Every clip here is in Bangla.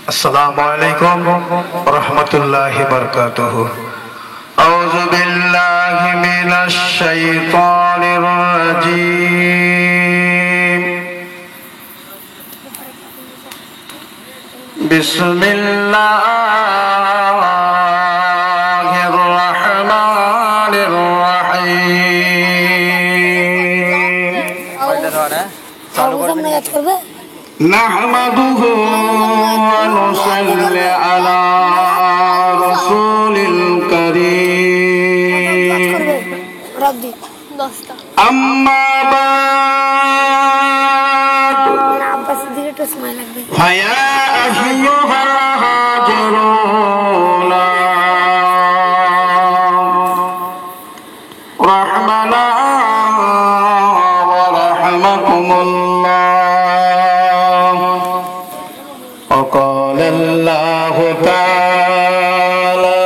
अस्सलामु अलैकुम रहमतुल्लाहि बरकातुहू। औज़ु बिल्लाहि मिनश शैतानिर रजीम। बिस्मिल्लाहिर रहमानिर रहीम। नहमदुहु व नुसल्ली अला रसूलिल करीम। अम्मा बाद फया अय्युहल हाजिरून रहमना व रहमकुमुल्लाह। وقال الله تعالى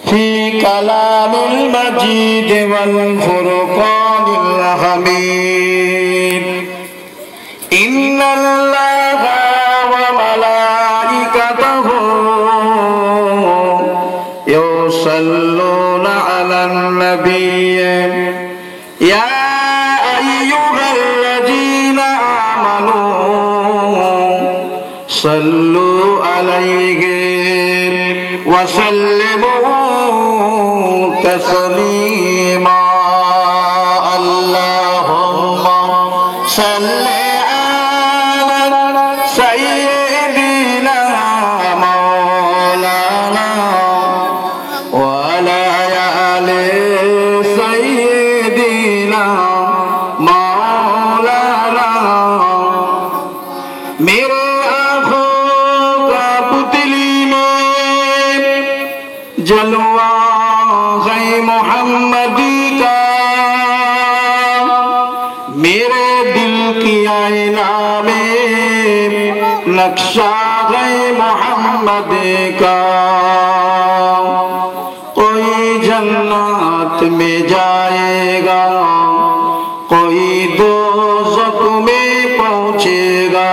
في كلام المجيد والفرقان الحميد إن الله وملائكته يصلون على النبي يا أيها الذين آمنوا صلوا عليه وسلموا تسليما اللهم صل على سيدنا مولانا وعلى آل سيدنا مولانا मेरे जलवा है मोहम्मदी का मेरे दिल की आईना में नक्शा है मोहम्मद का। कोई जन्नत में जाएगा कोई दोज़ख में पहुंचेगा।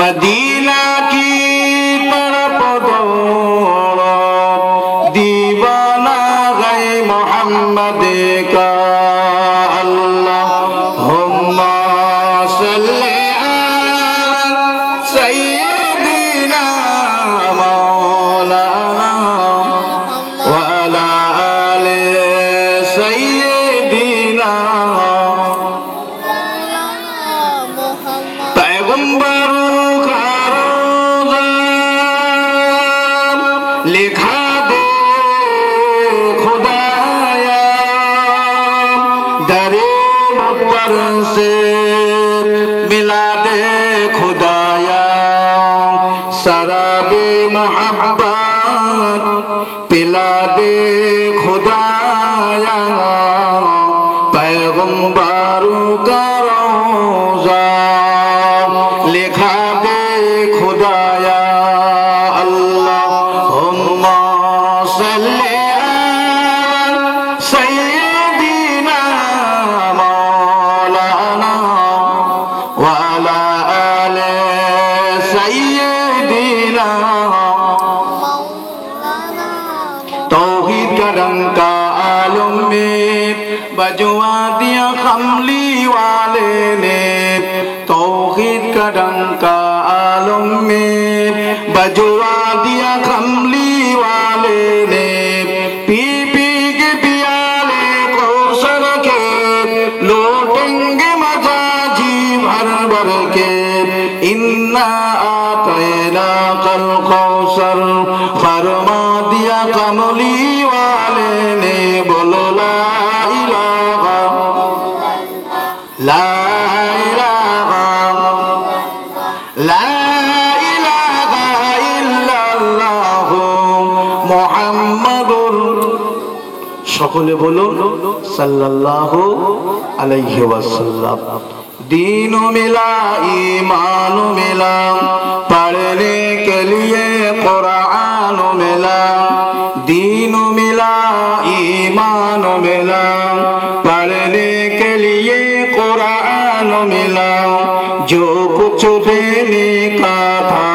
मदीना की तरफ दौड़ो दीवाना गए मोहम्मद का। अल्लाहुम्मा सल्ली अला सय्यिदिना मौलाना व अला आलि सय्यिदिना पैगंबरों का रोज़ा लिखा दे खुदाया दरे पर से मिला दे खुदाया शराबे मोहब्बत पिला दे खुदाया पैगंबरों का रोज़ा लिखा दे खुदाया। अल्लाहुम्मा सल्ली अला सय्यिदिना मौलाना व अला आलि सय्यिदिना। तौहीद का डंका आलम में बजवा दिया कमली वाले ने। तौहीद का डंका आलम में बजवा दिया कमली वाले ने। पी पी के पियाले कौसर के लौटेंगे मजा जी भर भर के। इन्ना आतैना कल कौसर फरमा दिया कमली वाले ने। बोलो ला इलाहा ला इलाहा ला इलाहा इल्लाल्लाह मुहम्मदुर সকলে বলুন সাল্লাল্লাহু আলাইহি ওয়াসাল্লাম। दीन मिला ईमान मिला पढ़ने के लिए कुरान मिला। दीन मिला ईमान मिला पढ़ने के लिए कुरान मिला। जो कुछ देने का था,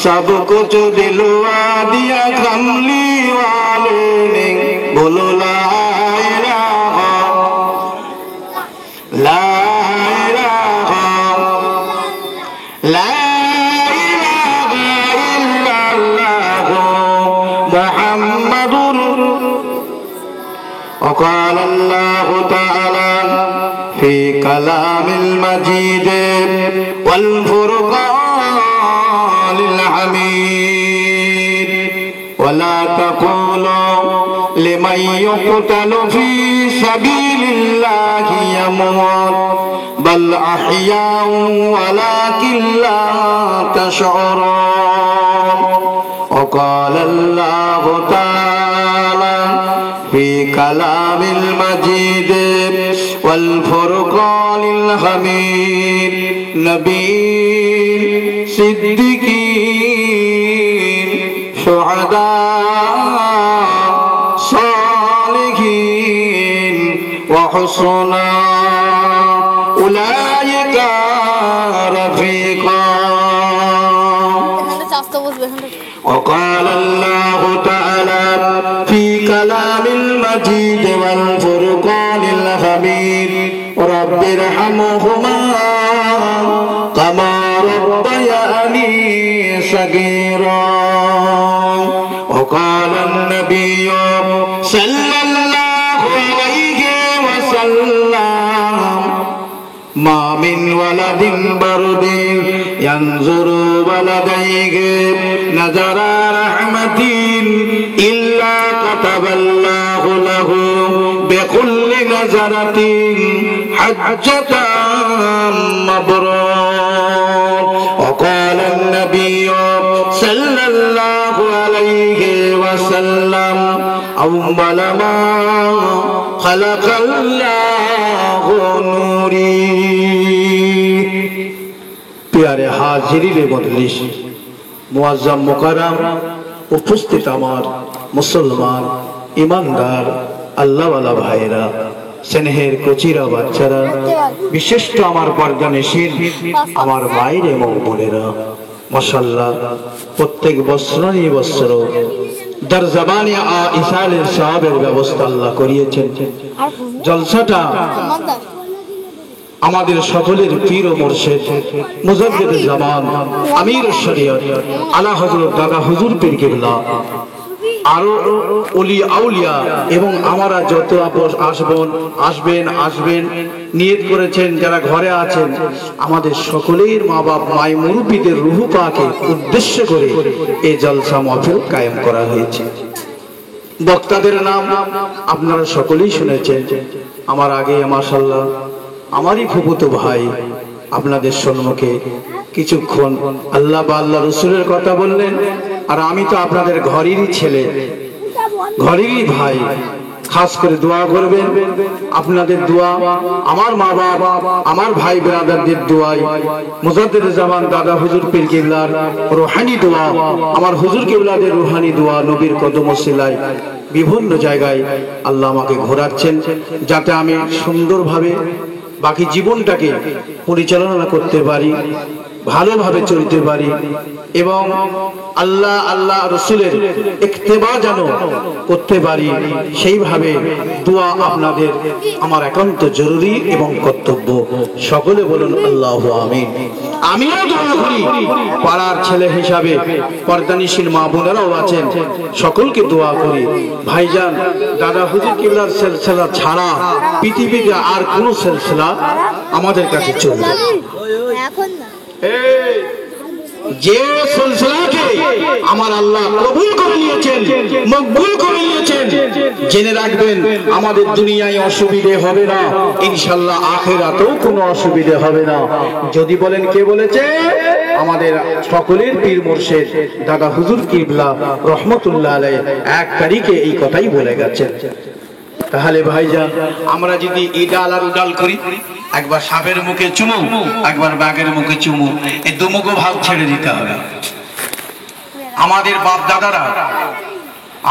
सब कुछ दिलवा दिया कमली वाले ने। बोलो ला इलाहा ला इलाहा ला इलाहा इल्लल्लाह मुहम्मदुर। وقال الله تعالى في كلام المجيد والفرقان الحميد ولا تقولوا لمن يقتل في سبيل الله يموت بل أحياء ولكن لا تشعرون وقال الله تعالى في كلام المجيد والفرقان الحميد نبي صديقين شهداء صالحين وحسن أولئك رفيقا وقال الله تعالى في كلام المجيد والفرقان الحميد رب ارحمهما كما ربياني صغيرا وقال النبي صلى الله عليه وسلم ما من ولد برد ينظر ولديه نظر رحمة إلا كتب الله له بكل نظرة حجة مبرور وقال النبي صلى الله عليه وسلم أول ما خلق الله نوري प्यारे हाजिरीन मजलिस मुअज्जम मुकर्रम उपस्थित आमार मुसलमान ईमानदार अल्लाह वाला भाईरा स्नेहेर कोचिरा बाच्चारा विशेष आमार पर्दानिशील आमार मायेर एबं बोनेरा माशाल्लाह प्रत्येक बछर बछर दरजबाने इसालेर साहाबेर व्यवस्था आल्लाह करिয়েছেন जलसाटा আমাদের সকলের পীর ও মুর্শিদ মুজাদ্দিদে জামান আমির শরীয়ত আলা হযরত দাদা হুজুর পীর কিবলা আরো ওলি আউলিয়া এবং আমরা যত আসবেন নিয়ত করেছেন যারা ঘরে আছেন আমাদের সকলের মা বাপ মাই মুরব্বিদের রূহ পাকে উদ্দেশ্য করে এই জলসা মাহফিল কায়েম করা হয়েছে। বক্তাদের নাম আপনারা সকলেই শুনেছেন। আমার আগে মাশাআল্লাহ আমারই ফুফুতো ভাই আপনাদের সম্মুখে কিছুক্ষণ আল্লাহ বা আল্লাহ রাসূলের কথা বললেন আর আমি তো আপনাদের ঘরেরই ছেলে ঘরেরই ভাই খাস করে দোয়া করবেন আপনাদের দোয়া আমার মা বাবা আমার ভাই ব্রাদারদের দোয়ায় মুজাদ্দিদে জামান দাদা হুজুর পীর কিবলার রূহানি দোয়া আমার হুজুর কিবলাদের রূহানি দোয়া নবীর কদম ওসিলায় বিভিন্ন জায়গায় আল্লাহ আমাকে ঘোরাচ্ছেন যাতে আমি সুন্দরভাবে বাকি জীবনটাকে পরিচালনা করতে পারি ভালোভাবে চলতে পারি এবং আল্লাহ আল্লাহ রাসূলের ইত্তেবা যেন করতে পারি সেইভাবে দোয়া আপনাদের আমার একান্ত জরুরি এবং কর্তব্য। সকলে বলুন আল্লাহু আমিন। আমিও দোয়া করি পাড়ার ছেলে হিসাবে পর্দানিশীল মা বোনেরাও আছেন সকলকে দোয়া করি ভাইজান দাদা হুজুর কিবলার সিলসিলা ছাড়া পৃথিবীতে আর কোনো সিলসিলা আমাদের কাছে চলবে এখন না। যে সিলসিলাকে আমার আল্লাহ কবুল করে নিয়েছেন মকবুল করে নিয়েছেন জেনে রাখবেন আমাদের দুনিয়ায় অসুবিধে হবে না ইনশাআল্লাহ আখিরাতেও কোনো অসুবিধে হবে না। যদি বলেন কে বলেছে আমাদের সকলের পীর মুর্শিদ দাদা হুজুর কিবলা রহমাতুল্লাহ আলাইহি 1 তারিখে এই কথাই বলে গেছেন। তাহলে ভাইজান আমরা যদি ইডাল আর উডাল করি একবার সাপের মুখে চুমু একবার বাঘের মুখে চুমু এই দুমুখো ভাব ছেড়ে দিতে হবে। আমাদের বাপ দাদারা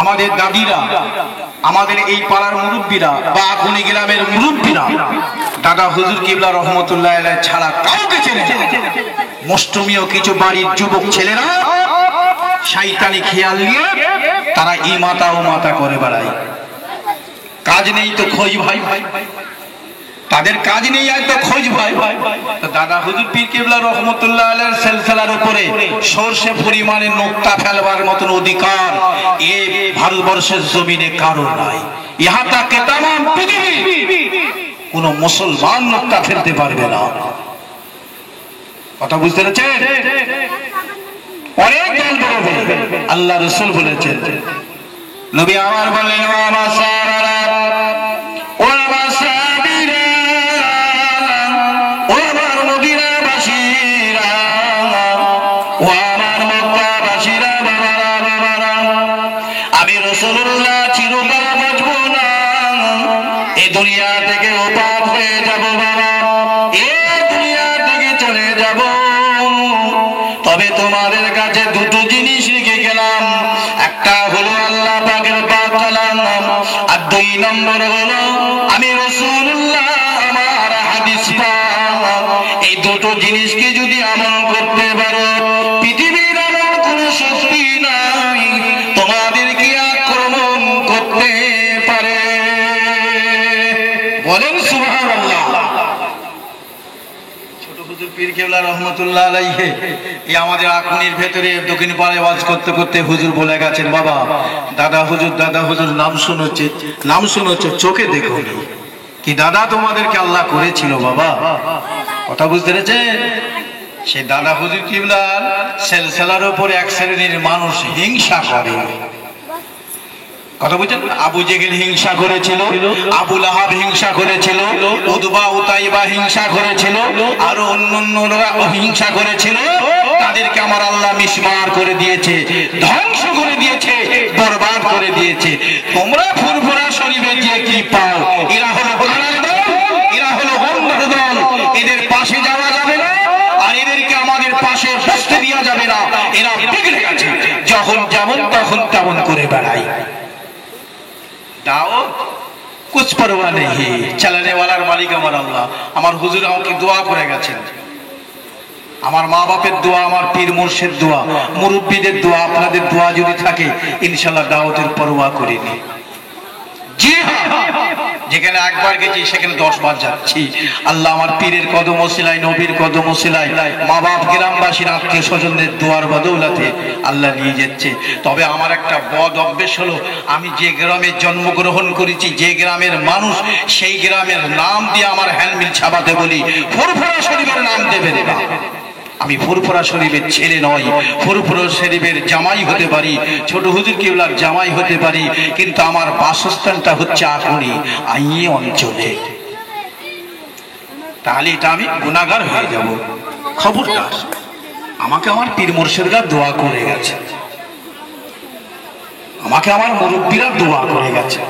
আমাদের দাদিরা আমাদের এই পাড়ার মুরব্বীরা বা কোনি গ্রামের মুরব্বীরা দাদা হুজুর কিবলা রহমতুল্লাহ আলাইহি ছাড়া কাউকে চেনে না। মুষ্টমীয় কিছু বাড়ির যুবক ছেলেরা শয়তানি খেয়াল নিয়ে তারা ই মাতা ও মাতা করে বেড়ায়। কাজ নেই তো খোঁজ ভাই, তাদের কাজ নেই আর তো খোঁজ ভাই। দাদা হুজুর পীর কিবলা রহমতুল্লাহ আলাইহির সিলসিলার উপরে সরষে পরিমাণে নোক্তা ফেলবার মতন অধিকার এই ভারতবর্ষের জমিনে কারো নাই। ইহা তাকে তামাম পৃথিবী কোন মুসলমান নোক্তা ফেলতে পারবে না। কথা বুঝতে পেরেছেন? অনেক আল্লাহ রাসূল বলেছেন, নবী আমার বললেন, ও আমার সাহাবারা, ও আমার সাহাবীরা, ও আমার মদিনাবাসীরা, ও আমার মক্কাবাসীরা, বাবারা, আমি রাসূলুল্লাহ চিরকাল বাঁচব না, এই দুনিয়া থেকে ওপার হয়ে যাব বাবা, এই দুনিয়া থেকে চলে যাব। তবে তোমাদের কাছে দুটো জিনিস রেখে গেলাম, একটা হলো আল্লাহ পাকের পাক কালাম, আর দুই নম্বর হলো আমি রাসূলুল্লাহ আমার হাদিস পাক। এই দুটো জিনিসকে যদি আমল করতে পারো, পৃথিবীর এমন কোন শক্তি নাই তোমাদেরকে আক্রমণ করতে পারে। বলেন সুবহানাল্লাহ। ছোট হুজুর পীর কেবলা রহমতুল্লাহ আলাইহি এই আমাদের আকুনির ভেতরে দক্ষিণ পাড়ায় ওয়াজ করতে করতে হুজুর বলে গেছেন, বাবা দাদা হুজুর নাম শুনেছে চোখে দেখো কি দাদা তোমাদেরকে আল্লাহ করেছিল বাবা। কথা বুঝতে পেরেছেন? সেই দাদা হুজুর কিবলার সিলসিলার উপরে এক শ্রেণীর মানুষ হিংসা করে। কথা বুঝছেন? আবু জেহেল হিংসা করেছিল, আবু লাহাব হিংসা করেছিল, উতবা উতাইবা হিংসা করেছিল, আর অন্যান্যরা হিংসা করেছিল। তাদেরকে আমার আল্লাহ মিসমার করে দিয়েছে, ধ্বংস করে দিয়েছে, বরবাদ করে দিয়েছে। তোমরা ফুরফুরা শরীফে গিয়ে কি পাও? এরা হলো ভাড়ার দল, এরা হলো বন্ধুর দল, এদের পাশে যাওয়া যাবে না, আর এদেরকে আমাদের পাশে বসতে দেওয়া যাবে না। এরা বিগড়ে গেছে, যখন যেমন তখন তেমন করে বেড়ায়। দাও কুছ পরোয়া নেই, চালানে ওয়ালার মালিক আমার আল্লাহ। আমার হুজুর আমাকে দোয়া করে গেছেন, আমার মা বাপের দোয়া, আমার পীর মুর্শিদ দোয়া, মুরব্বীদের দোয়া, আপনাদের দোয়া যদি থাকে ইনশাআল্লাহ দাওয়াতের পরোয়া করিনি। জি হ্যাঁ, যেখানে একবার গেছি সেখানে 10 বার যাচ্ছি। আল্লাহ আমার পীরের কদম ওসিলায়, নবীর কদম ওসিলায়, মা বাপ গ্রামবাসীর আত্মীয় স্বজনদের দোয়ার বদৌলতে আল্লাহ নিয়ে যাচ্ছে। তবে আমার একটা বদ অভ্যেস হলো, আমি যে গ্রামে জন্মগ্রহণ করেছি, যে গ্রামের মানুষ, সেই গ্রামের নাম দিয়ে আমার হ্যান্ডমিল ছাপাতে বলি, ফুরফুরা শরীফের নাম দেবেন না। আমি ফুরফুরা শরীফের ছেলে নই, ফুরফুরা শরীফের জামাই হতে পারি, ছোট হুজুর কিবলার জামাই হতে পারি, কিন্তু আমার বাসস্থানটা হচ্ছে আকুনি আইয়ে অঞ্চলে। তাহলে এটা আমি গুনাহগার হয়ে যাব। খবরদার, আমাকে আমার পীর মুর্শিদরা দোয়া করে গেছে, আমাকে আমার মুরব্বীরা দোয়া করে গেছে,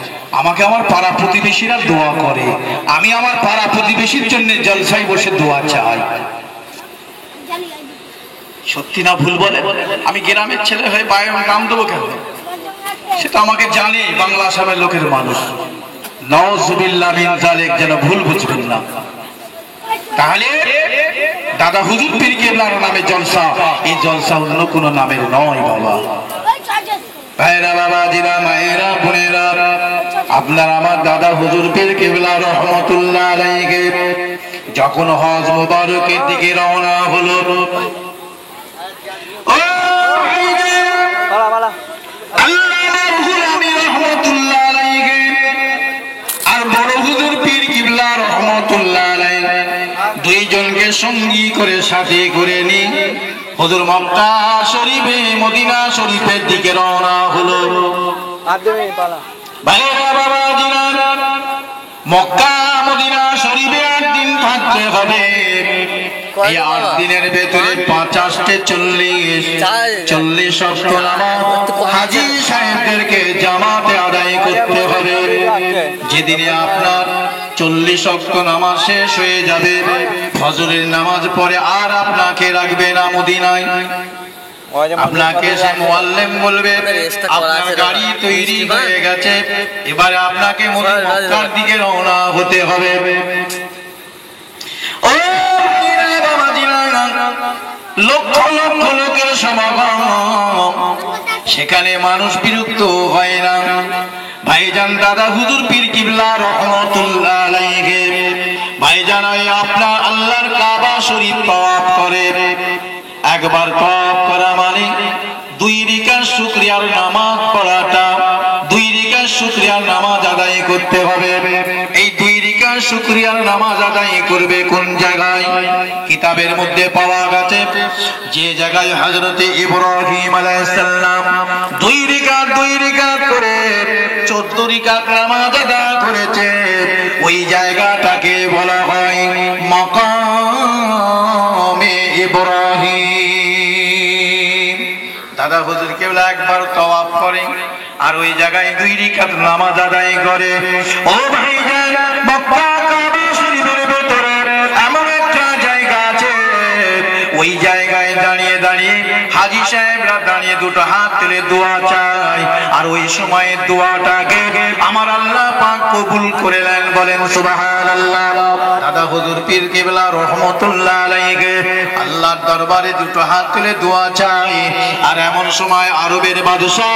আমাকে আমার পাড়া প্রতিবেশীরা দোয়া করে। আমি আমার পাড়া প্রতিবেশীর জন্য জলসায় বসে দোয়া চাই। সত্যি না ভুল বলে? আমি গ্রামের ছেলে হয়ে বাইরে নাম দেবো কেন? সেটা আমাকে জানে বাংলা আসামের লোকের মানুষ। নাউজুবিল্লাহ মিন যালিক, যেন ভুল বুঝবেন না। তাহলে দাদা হুজুর পীর কেবলার নামে জলসা, এই জলসা অন্য কোনো নামের নয় বাবা। ভাইরা, বাবাজিরা, মায়েরা, বোনেরা, আপনার আমার দাদা হুজুর পীর কেবলা রহমতুল্লাহ আলাইহি যখন হজ মুবারকের দিকে রওনা হলো, দুইজনকে সঙ্গী করে সাথে করে নি হুজুর মক্কা শরীফে, মদিনা শরীফের দিকে রওনা হলো। মক্কা মদিনা শরীফে 8 দিন থাকতে হবে। এই 8 দিনের ভেতরে 50-40 ওয়াক্ত নামাজ হাজী সাহেবদেরকে জামাতে আদায় করতে হবে। যেদিনে আপনার 40 ওয়াক্ত নামাজ শেষ হয়ে যাবে, ফজরের নামাজ পড়ে আর আপনাকে রাখবে না মদিনায়। আপনাকে সে মুআল্লিম বলবে আপনার গাড়ি তৈরি হয়ে গেছে, এবারে আপনাকে মক্কার দিকে রওনা হতে হবে। সেখানে মানুষ বিরক্ত হয় না। ভাইজান দাদা হুজুর পীর কিবলা রহমাতুল্লাহ আলাইহি ভাইজান আপনার আল্লাহর কাবা শরীফ তাওয়াফ করে, একবার তাওয়াফ করা মানে 2 রাকাত শুকরিয়ার নামাজ পড়াটা, 2 রাকাত শুকরিয়ার নামাজ আদায় করতে হবে। এই 2 রাকাত শুকরিয়ার নামাজ আদায় করবে কোন জায়গায়? কিতাবের মধ্যে পাওয়া গেছে যে জায়গায় হযরতে ইব্রাহিম আলাইহিস সালাম 2 রাকাত করে 14 রাকাত নামাজ আদায় করেছে, ওই জায়গাটাকে বলা হয় মাকামে ইব্রাহিম। দাদা হুজুর কেবলা একবার তাওয়াফ করে আর ওই জায়গায় 2 রাকাত নামাজ আদায় করে। ও ভাইজান, মক্কা কাবা শরীফের ভিতরে এমন একটা জায়গা আছে, ওই জায়গায় দাঁড়িয়ে দাঁড়িয়ে হাজী সাহেবরা দাঁড়িয়ে 2 হাত তুলে দোয়া চায়, আর ওই সময় দোয়াটাকে আমার আল্লাহ পাক কবুল করে নেন, বলেন সুবহানাল্লাহ। দাদা হুজুর পীর কিবলা রহমাতুল্লাহ আলাইহি আল্লাহর দরবারে 2 হাত তুলে দোয়া চায়, আর এমন সময় আরবের বাদশা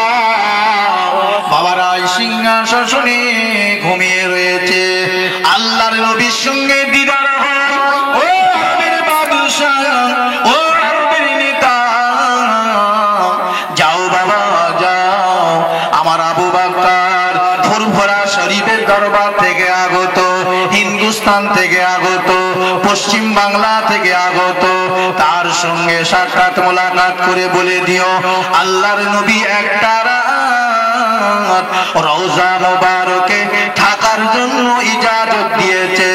বাবারা সিংহাসনে ঘুমিয়ে রয়েছে। আল্লাহর নবীর সঙ্গে দিদার হয়। ও আরবের বাদশা, ও আরবের নেতা, যাও বাবা যাও, আমার আবু বকর ফুরফুরা শরীফের দরবার থেকে আগত, হিন্দুস্তান থেকে আগত, পশ্চিম বাংলা থেকে আগত, তার সঙ্গে সাক্ষাৎ মোলাকাত করে বলে দিও আল্লাহর নবী একটা রওজা মোবারকে থাকার জন্য ইজাজত দিয়েছে।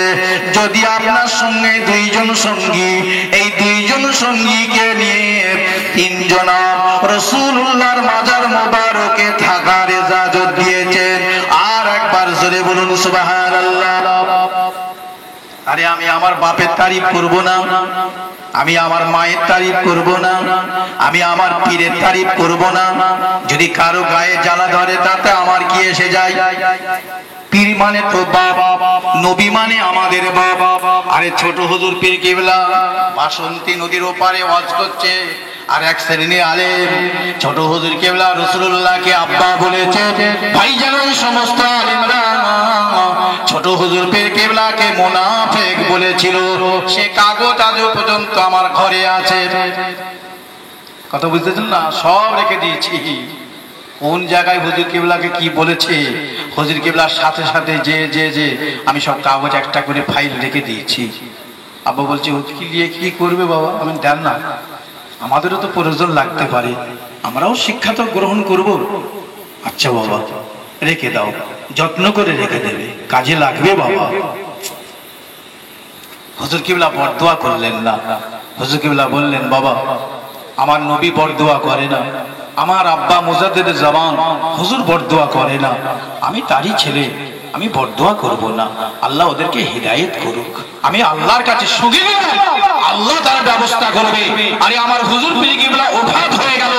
যদি আপনার সঙ্গে 2 জন সঙ্গী, এই 2 জন সঙ্গীকে নিয়ে 3 জন রাসূলুল্লাহর মাজার মোবারকে থাকার ইজাজত দিয়েছেন। আর একবার জোরে বলুন সুবহানাল্লাহ। আরে আমি আমার বাপের তারিফ করব না, আমি আমার মায়ের তারিফ করব না, আমি আমার পীরের তারিফ করব না। যদি কারো গায়ে জ্বালা ধরে তাতে আমার কি এসে যায়? পীর মানে তো বাপ, নবী মানে আমাদের বাপ। আরে ছোট হুজুর পীর কিবলা বাসন্তী নদীর ওপারে ওয়াজ করছে, আর এক শ্রেণীর আলেম ছোট হুজুর কিবলা রাসূলুল্লাহকে আব্বা বলেছে। ভাইজান ওই সমস্ত আলেমরা ছোট হুজুর পীর কিবলাকে মুনাফিক বলেছিল, সে কাগজ আজও পর্যন্ত আমার ঘরে আছে। কথা বুঝতেছেন না? সব রেখে দিয়েছি। কোন জায়গায় হুজুর কিবলাকে কি বলেছে, হুজুর কিবলার সাথে সাথে যে আমি সব কাগজ একটা করে ফাইল রেখে দিয়েছি। আব্বা বলছে হুজুর কি নিয়ে কি করবে বাবা? আমি দেন না, আমাদেরও তো প্রয়োজন লাগতে পারে, আমরাও শিক্ষা তো গ্রহণ করব। আচ্ছা বাবা রেখে দাও, যত্ন করে রেখে দেবে, কাজে লাগবে বাবা। হুজুর কিবলা বরদোয়া করলেন না। হুজুর কিবলা বললেন বাবা আমার নবী বরদোয়া করে না, আমার আব্বা মুজাদ্দিদ জামান হুজুর বরদোয়া করে না, আমি তারই ছেলে, আমি বরদোয়া করব না, আল্লাহ ওদেরকে হিদায়াত করুক। আমি আল্লাহর কাছে সুগি, আল্লাহ তার ব্যবস্থা করবে। আরে আমার হুজুর পীর কিবলা ওফাত হয়ে গেল,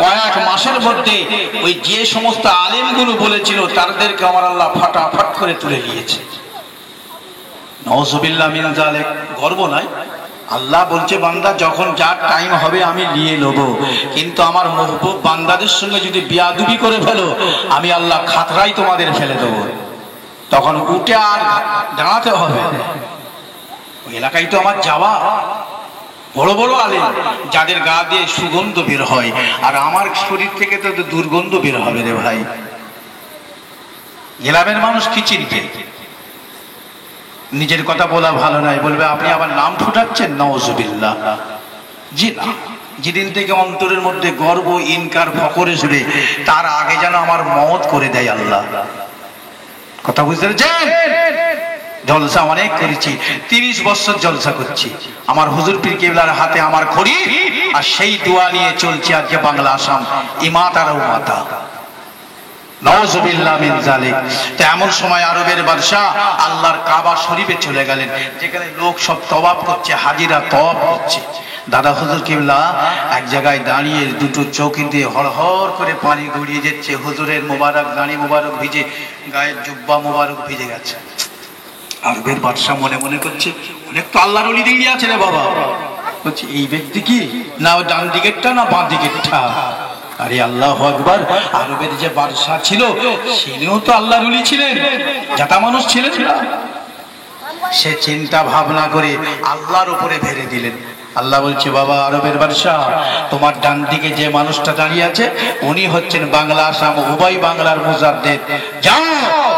কয়েক মাসের মধ্যে ওই যে সমস্ত আলেমগুলো বলেছিল তাদেরকে আমার আল্লাহ ফাটাফাট করে তুলে নিয়েছে। নাউযুবিল্লাহ মিন যালিক। গর্ব নাই? আল্লাহ বলছে বান্দা যখন যার টাইম হবে আমি নিয়ে নেব, কিন্তু আমার মাহবুব বান্দাদের সঙ্গে যদি বিয়াদবি করে ফেলো আমি আল্লাহ খাতরাই তোমাদের ফেলে দেবো, তখন উঠে আর দাঁড়াতে হবে। ওই এলাকায় তো আমার যাওয়া, বড় বড় আলেম যাদের গা দিয়ে সুগন্ধ বের হয়, আর আমার শরীর থেকে তো দুর্গন্ধ বের হবে রে ভাই। গ্রামের মানুষ কি চিনবে? নিজের কথা বলা ভালো নয়, বলবে আপনি আবার নাম ফুটাচ্ছেন, নাউযুবিল্লাহ। জি না, যেদিন থেকে অন্তরের মধ্যে গর্ব ইনকার ফকরে জুড়ে, তার আগে যেন আমার মওত করে দেয় আল্লাহ। কথা বুঝতে পেরেছেন? জলসা অনেক করেছি, 30 বছর জলসা করছি, আমার হুজুর পীর কিবলার হাতে আমার খড়ি, আর সেই দোয়া নিয়ে চলছি আজকে বাংলা আসাম ইমাতার উমাতা। নাউযুবিল্লাহ মিন যালিক। তো এমন সময় আরবের বাদশা আল্লাহর কাবা শরীফে চলে গেলেন, যেখানে লোক সব তওয়াফ করছে, হাজিরা তওয়াফ করছে। দাদা হুজুর কিবলা এক জায়গায় দাঁড়িয়ে 2টো চৌকি দিয়ে হড়হড় করে পানি গড়িয়ে যাচ্ছে, হুজুরের মোবারক দাড়ি মোবারক ভিজে, গায়ের জুব্বা মোবারক ভিজে গেছে। আরবের বাদশা মনে মনে করছে অনেক তো আল্লাহর ওলি দাঁড়িয়ে আছে রে বাবা, বলছে এই ব্যক্তি কি না ডান দিকেরটা না বাঁ দিকেরটা? আরে আল্লাহু আকবার, আরবের যে বাদশা ছিল সেও তো আল্লাহর ওলি ছিলেন, জাতা মানুষ ছিলেন না। সে চিন্তা ভাবনা করে আল্লাহর উপরে ভেড়ে দিলেন। আল্লাহ বলছে, বাবা আরবের বাদশা, তোমার ডান দিকে যে মানুষটা দাঁড়িয়ে আছে উনি হচ্ছেন বাংলা আসাম উভয় বাংলার মুজাদ্দেদ, যাও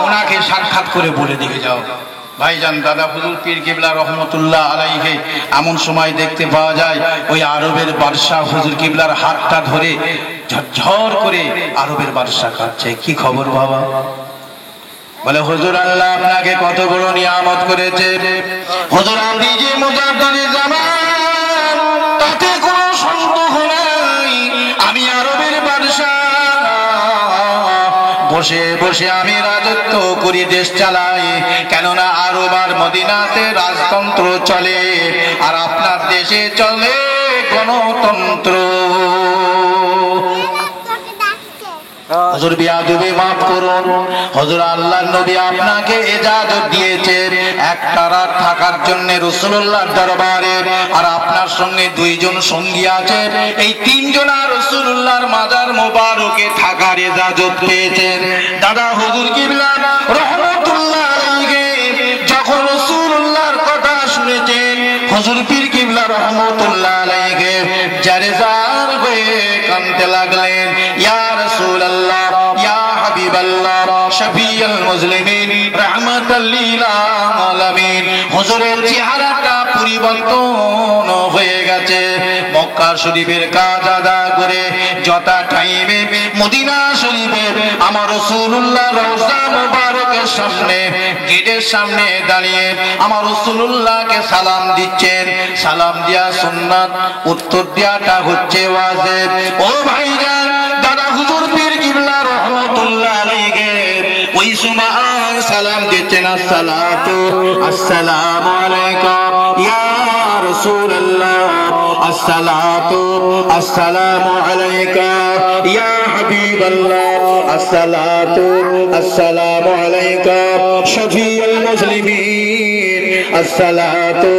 ওনাকে সাক্ষাৎ করে বলে দিয়ে যাও। ভাইজান দাদা হুজুর পীর কিবলা রহমতুল্লাহ আলাইহি এমন সময় দেখতে পাওয়া যায় ওই আরবের বাদশা হুজুর কিবলার হাতটা ধরে ঝরঝর করে আরবের বাদশা কাঁদছে। কি খবর বাবা? বলে, হুজুর আল্লাহ আপনাকে কত বড় নিয়ামত করেছে, হুজুর আপনি যে মুজাদ্দিদে জামান তাতে কোনো সন্দেহ নাই। আমি আরবের বাদশা, বসে বসে আমি রাজত্ব করি, দেশ চালাই, কেননা আরব আর মদিনাতে রাজতন্ত্র চলে আর আপনার দেশে চলে গণতন্ত্র। হুজুর বিয়াদবি মাফ করুন, হুজুর আল্লাহর নবী আপনাকে ইজাজত দিয়েছে একটা রাত থাকার জন্য রাসূলুল্লাহর দরবারে, আর আপনার সঙ্গে দুইজন সঙ্গী আছে, এই তিনজন রাসূলুল্লাহর মাজার মোবারকে থাকার ইজাজত পেয়েছেন। দাদা হুজুর কিবলা রহমাতুল্লাহ আলাইহি যখন রাসূলুল্লাহর কথা শুনেছেন, হুজুর পীর কিবলা রহমাতুল্লাহ আলাইহি জারেজার হয়ে কাঁদতে লাগলেন। ইয়া রাসূলুল্লাহ, ইয়া হাবিবাল্লাহ, শফিউল মুসলিমিন, রাহমাতাল লিল আলামিন। হুজুরের চেহারাটা পরিবর্তন হয়ে গেছে। মক্কা শরীফের কাজ আদা করে যথা টাইমে মদিনা শরীফে আমার রাসূলুল্লাহ রওজা মুবারকের সামনে, গেটের সামনে দাঁড়িয়ে আমার রাসূলুল্লাহকে সালাম দিচ্ছেন। সালাম দেয়া সুন্নাত, উত্তর দেয়াটা হচ্ছে ওয়াজিব। ও ভাইজান, দাদা হুজুর পীর কিবলা রহমাতুল্লাহ আলাইহি ওই সময় সালাম দিচ্ছেন, আসসালাতু আসসালামু আলাইকা ইয়া রাসূলুল্লাহ, আসসালাতু আসসালামু আলাইকা ইয়া হাবিবাল্লাহ, আসসালাতু আসসালামু আলাইকা শফিউল মুসলিমিন, আসসালাতু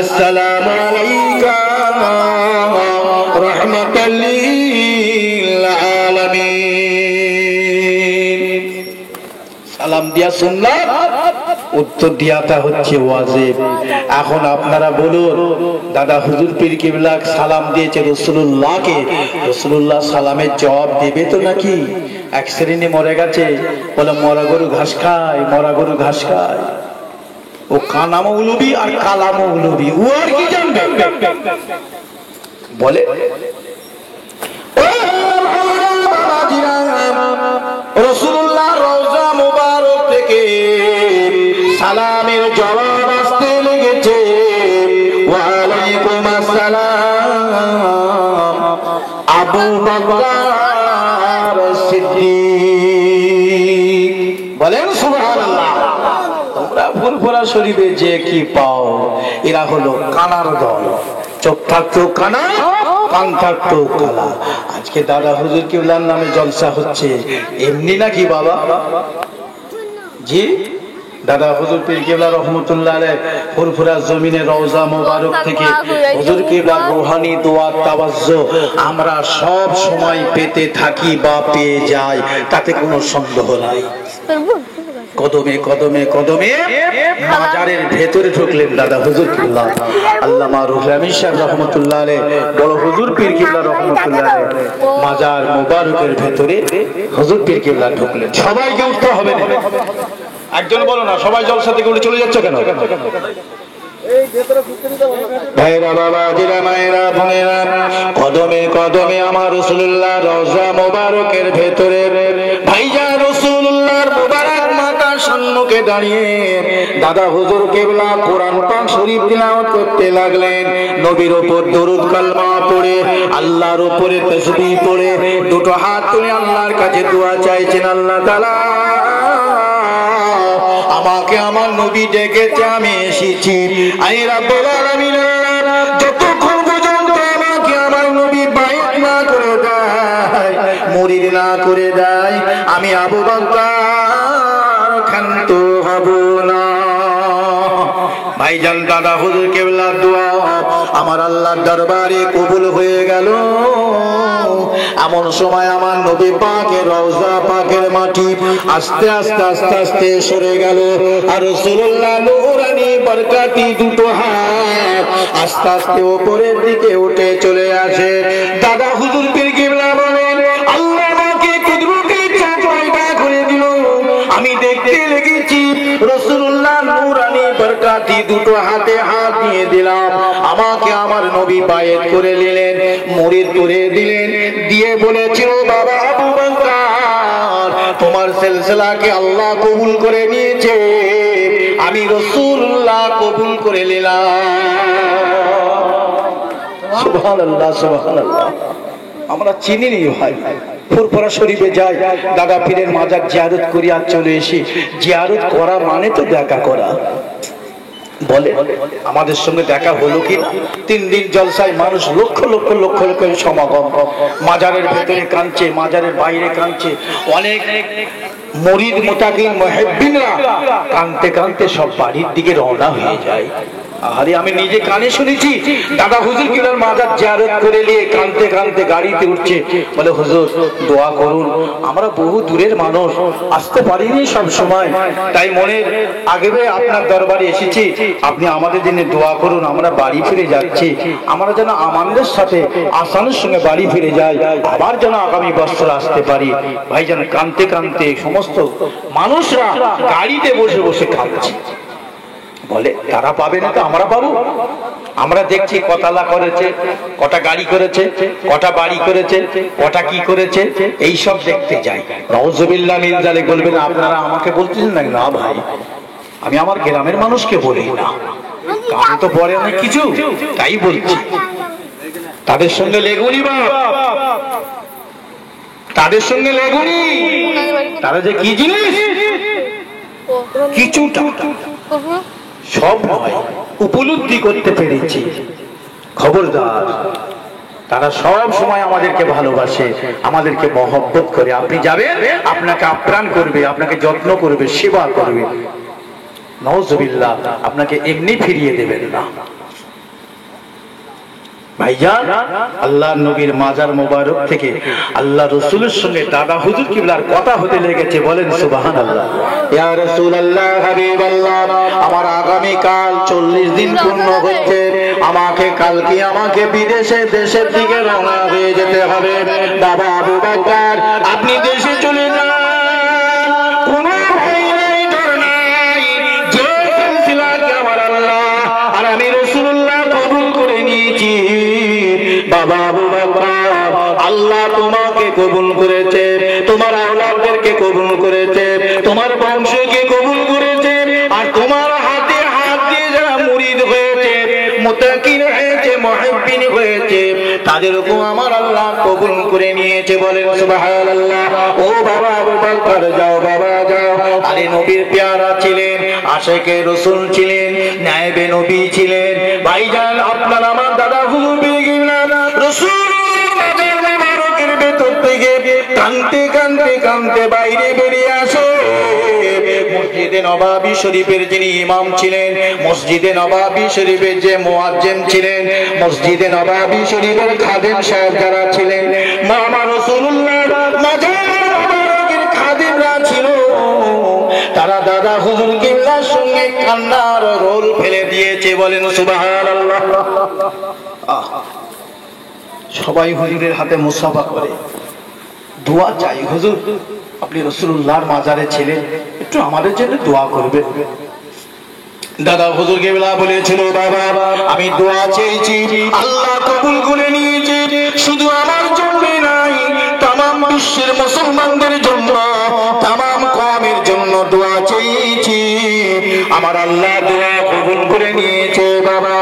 আসসালামু আলাইকা রাহমাতাল লিল আলামিন। সালাম দিয়া সুন্নাত, উত্তর দিয়াটা হচ্ছে ওয়াজিব। এখন আপনারা বলুন, দাদা হুজুর পীর কিবলা সালাম দিয়েছে রাসূলুল্লাহকে, রাসূলুল্লাহ সালামের জবাব দেবে তো নাকি? এক শ্রেণী মরে গেছে, বলে মরা গরু ঘাস খায়, মরা গরু ঘাস খায়। ও কানা মৌলবী আর কালা মৌলবী, ও আর কি জানবে? বলে রাসূলুল্লাহ রওজা মুবারক থেকে সালামের জবাব আসতে লেগেছে, ওয়া আলাইকুম আসসালাম আবু বকর সিদ্দিক। বলেন সুবহানাল্লাহ। তোমরা ফুরফুরা শরীফে যে কি পাও, এরা হলো কানার দল। চোখ থাকতো কানা, কান থাকতো কালা। আজকে দাদা হুজুর কিবলার নামে জলসা হচ্ছে, এমনি নাকি বাবা? জি, দাদা হুজুর পীর কিবলা রহমাতুল্লাহ আলাইহি ফুরফুরা জমিনে রওজা মোবারক থেকে হুজুর কিবলার রূহানি দোয়া তাওয়াজ্জু আমরা সব সময় পেতে থাকি বা পেয়ে যাই, তাতে কোনো সন্দেহ নাই। কদমে কদমে কদমে মাজারের ভেতরে ঢুকলেন দাদা হুজুর কিবলা আল্লামা রুহুল আমিন সাহেব রহমাতুল্লাহ আলাইহি, বড় হুজুর পীর কিবলা রহমাতুল্লাহ আলাইহি মাজার মুবারকের ভেতরে হুজুর পীর কিবলা ঢুকলেন। সবাইকে উঠতে হবে না, একজন বলো না, সবাই জলসা থেকে উঠে চলে যাচ্ছে কেন? ভাইরা বাবাজিরা মায়েরা বোনেরা, কদমে কদমে আমার রাসূলুল্লাহ রওজা মুবারকের ভেতরে ভাইজান রাসূলুল্লাহর মুবারক মাথার সম্মুখে দাঁড়িয়ে দাদা হুজুর কিবলা কোরআন পাক শরীফ তিলাওয়াত করতে লাগলেন। নবীর উপর দরুদ কালমা পড়ে, আল্লাহর উপরে তাসবিহ পড়ে, দুটো হাত তুলে আল্লাহর কাছে দোয়া চাইছেন, আল্লাহ তাআলা আমাকে আমার নবী ডেকেছে, আমি এসেছি। আই রাব্বুল আলামিন, যতক্ষণ পর্যন্ত আমাকে আমার নবী বাইত না করে দেয়, মুরিদ না করে দেয়, আমি আবু বকর ক্ষান্ত হব না। ভাইজান দাদা হুজুর কিবলার দোয়া আমার আল্লাহর দরবারে কবুল হয়ে গেল। এমন সময় আমার নবী পাকের রওজা পাকের মাটি আস্তে আস্তে আস্তে আস্তে সরে গেল আর রাসূলুল্লাহ নূরানি বরকতি দুটো হাত আস্তে আস্তে উপরের দিকে উঠে চলে আসে। দাদা হুজুর পীর কিবলা বলেন, আল্লাহ আমাকে কুদরতি চোখ পয়দা করে দিল, আমি দেখতে লেগেছি রাসূলুল্লাহ নূরানি বরকতি দুটো হাতে হাত দিয়ে দিলাম, আমাকে আমার নবী বায়াত করে নিলেন, মুরিদ করে দিলেন, দিয়ে বলেছিল বাবা আবু বকর তোমার সিলসিলাকে আল্লাহ কবুল করে নিয়েছে, আমি রাসূলুল্লাহ কবুল করে নিলাম। সুবহানাল্লাহ সুবহানাল্লাহ। আমরা চিনি নি ভাই, ফুরফুরা শরীফে যাই, দাদা পীরের মাজার জিয়ারত করি আর চলে এসি। জিয়ারত করা মানে তো দেখা করা। বলে আমাদের সঙ্গে দেখা হলো কি? 3 দিন জলসায় মানুষ লক্ষ লক্ষ লক্ষ লক্ষ সমাগম, মাজারের ভেতরে কাঁদছে, মাজারের বাইরে কাঁদছে, অনেক মুরিদ মুতাকিন মুহিব্বিনরা কাঁদতে কাঁদতে সব বাড়ির দিকে রওনা হয়ে যায়। আরে আমি নিজে কানে শুনেছি, দাদা হুজুর কিলার মাজার জিয়ারত করে নিয়ে কাঁদতে কাঁদতে গাড়িতে উঠছে, বলে হুজুর দোয়া করুন, আমরা বহু দূরের মানুষ, আসতে পারিনি সব সময়, তাই মনের আগেবে আপনার দরবারে এসেছি, আপনি আমাদের জন্য দোয়া করুন, আমরা বাড়ি ফিরে যাচ্ছি, আমরা যেন আমাদের সাথে আসানের সঙ্গে বাড়ি ফিরে যাই, আবার যেন আগামী বছর আসতে পারি। ভাই যেন কাঁদতে কাঁদতে সমস্ত মানুষরা গাড়িতে বসে বসে কাঁদছে। বলে তারা পাবে না তো আমরা পাবো? আমরা দেখছি কতলা করেছে, কটা গাড়ি করেছে, কটা বাড়ি করেছে, কটা কি করেছে, এই সব দেখতে যাই। নাউজুবিল্লাহ মিন যালিক। বলবেন আপনারা আমাকে বলতেছেন না? না ভাই, আমি আমার গ্রামের মানুষকে বলি না, কারণ তো পরে অনেক কিছু, তাই বলছি। তাদের সঙ্গে লেগুনি বাপ, তাদের সঙ্গে লেগুনি, তারা যে কি জিনিস কিছুটা সব নয় উপলব্ধি করতে পেরেছি। খবরদার, তারা সব সময় আমাদেরকে ভালোবাসে, আমাদেরকে মহব্বত করে। আপনি যাবেন, আপনাকে আপ্যায়ন করবে, আপনাকে যত্ন করবে, সেবা করবে। নাউজুবিল্লাহ, আপনাকে এমনি ফিরিয়ে দেবেন না। ভাইজান, আল্লাহ নবীর মাজার মোবারক থেকে আল্লাহ রাসূলের সঙ্গে দাদা হুজুর কিবলার কথা হতে লেগেছে। বলেন সুবহানাল্লাহ। ইয়া রাসূলুল্লাহ, হাবিবাল্লাহ, আমার আগামী কাল 40 দিন পূর্ণ হচ্ছে, আমাকে বিদেশে দেশের দিকে রওনা হয়ে যেতে হবে। বাবা আবু বকর, আপনি দেশে চলে যান, কোনো ভয় নাই, ডর নাই, যে সিলসিলাকে আমার আল্লাহ আর আমি রাসূলুল্লাহ কবুল করে নিয়েছি। বাবা আবু বকর, আল্লাহ তোমাকে কবুল করেছে, তোমার আওলাদদেরকে কবুল করেছে, তোমার বংশকে কবুল করেছে, আর তোমার হাতে হাত দিয়ে যারা মুরিদ হয়েছে, মুতাকিন হয়েছে, মুহিব্বিন হয়েছে, তাদেরকেও আমার আল্লাহ কবুল করে নিয়েছে। বলেন সুবহানাল্লাহ। ও বাবা আবু বকর, যাও বাবা যাও। আরে নবীর পেয়ারা ছিলেন, আশিকে রাসূল ছিলেন, নায়েবে নবী ছিলেন। ভাইজান, আপনার আমার দাদা হুজুর রাসূলের মাজার মোবারকের ভেতর থেকে কাঁদতে কাঁদতে কাঁদতে বাইরে বেরিয়ে আসে। মসজিদে নববী শরীফের যিনি ইমাম ছিলেন, মসজিদে নববী শরীফের যে মুয়াজ্জিন ছিলেন, মসজিদে নববী শরীফের খাদেম সাহেব যারা ছিলেন, আমার রাসূলুল্লাহ মাজার মোবারকের খাদেমরা ছিল, তারা দাদা হুজুর কিবলার সঙ্গে কান্নার রোল ফেলে দিয়েছে। বলেন সুবহানাল্লাহ। সবাই হুজুরের হাতে মুসাফা করে দোয়া চাই, হুজুর আপনি রাসূলুল্লাহর মাজারে ছিলেন, একটু আমাদের জন্য দোয়া করবেন। দাদা হুজুর কিবলা বলেছিল, বাবা আমি দোয়া চেয়েছি, আল্লাহ কবুল করে নিয়েছে, শুধু আমার জন্য নাই, তামাম বিশ্বের মুসলমানদের জন্য, তামাম কওমের জন্য দোয়া চেয়েছি, আমার আল্লাহ দোয়া কবুল করে নিয়েছে। বাবা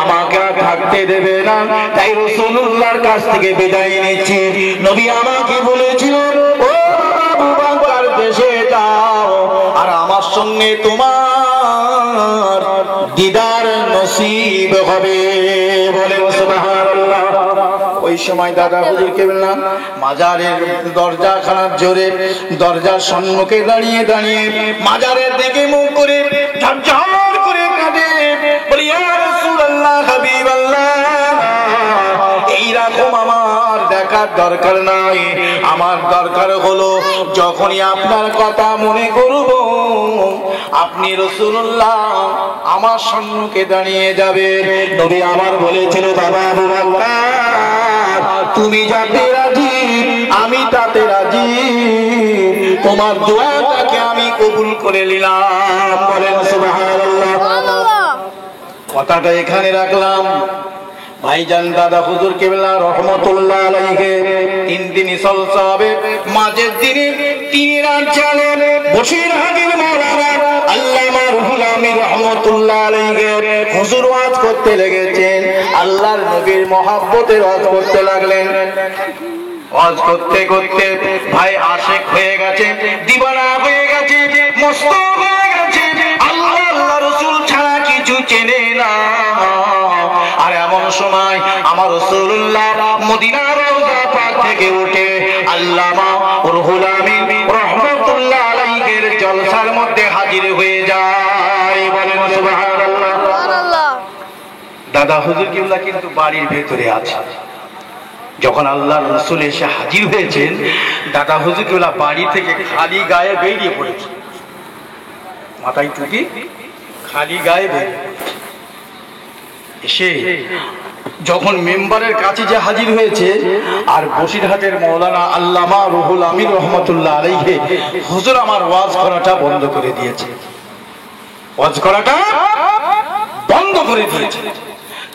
আমাকে থাকতে দেবে না, তাই রাসূলুল্লাহর কাছ থেকে বিদায় নিচ্ছি। নবী আমাকে বলেছিল, ও আবু বকর দেশে যাও, আর আমার সঙ্গে তোমার দিদার নসিব হবে। বলে সুবহানাল্লাহ। ওই সময় দাদা হুজুর কিবলা মাজারের দরজাখানার জোরে দরজার সম্মুখে দাঁড়িয়ে দাঁড়িয়ে মাজারের দিকে মুখ করে ঝরঝর করে কাঁদে, বলি ইয়া রাসূলুল্লাহ, হাবিবাল্লাহ, এইরকম আমার দেখা দেখার দরকার নাই, আমার দরকার হলো যখনই আপনার কথা মনে করব আপনি রাসূলুল্লাহ আমার সম্মুখে দাঁড়িয়ে যাবেন। নবী আমার বলেছিল, বাবা আবু বকর তুমি যাতে রাজি আমি তাতে রাজি, তোমার দোয়াটাকে আমি কবুল করে নিলাম। বলেন সুবহানাল্লাহ। কথাটা এখানে রাখলাম। ভাইজান দাদা হুজুর কিবলা রহমতুল্লাহ আলাইহি তিন দিনই জলসা হবে। মাঝের দিনে তিনি রাত জানেন বসিরহাটের মাওলানা আল্লামা রুহুল আমিন রহমতুল্লাহ আলাইহি হুজুর ওয়াজ করতে লেগেছেন, আল্লাহর নবীর মহব্বতের ওয়াজ করতে লাগলেন। ওয়াজ করতে করতে ভাই আশিক হয়ে গেছে, দিওয়ানা হয়ে গেছে, মস্ত হয়ে গেছে, আল্লাহ আল্লাহ রাসূল ছাড়া কিছু চেনে না। আর এমন সময় আমার রাসূলুল্লাহ মদিনার রওজা পাক থেকে উঠে আল্লামা রুহুল আমিন রহমাতুল্লাহ আলাইহির জলসার মধ্যে হাজির হয়ে যায়। বলেন সুবহানাল্লাহ। সুবহানাল্লাহ। দাদা হুজুর কিবলা কিন্তু বাড়ির ভেতরে আছে। যখন আল্লাহর রাসূল এসে হাজির হয়েছেন, দাদা হুজুর কিবলা বাড়ি থেকে খালি গায়ে বেরিয়ে পড়েছে, মাথায় টুপি, খালি গায়ে বেরিয়ে এসে যখন মেম্বারের কাছে যে হাজির হয়েছে, আর বসিরহাটের মাওলানা আল্লামা রুহুল আমিন রহমাতুল্লাহ আলাইহি হুজুর আমার ওয়াজ করাটা বন্ধ করে দিয়েছে, ওয়াজ করাটা বন্ধ করে দিয়েছে।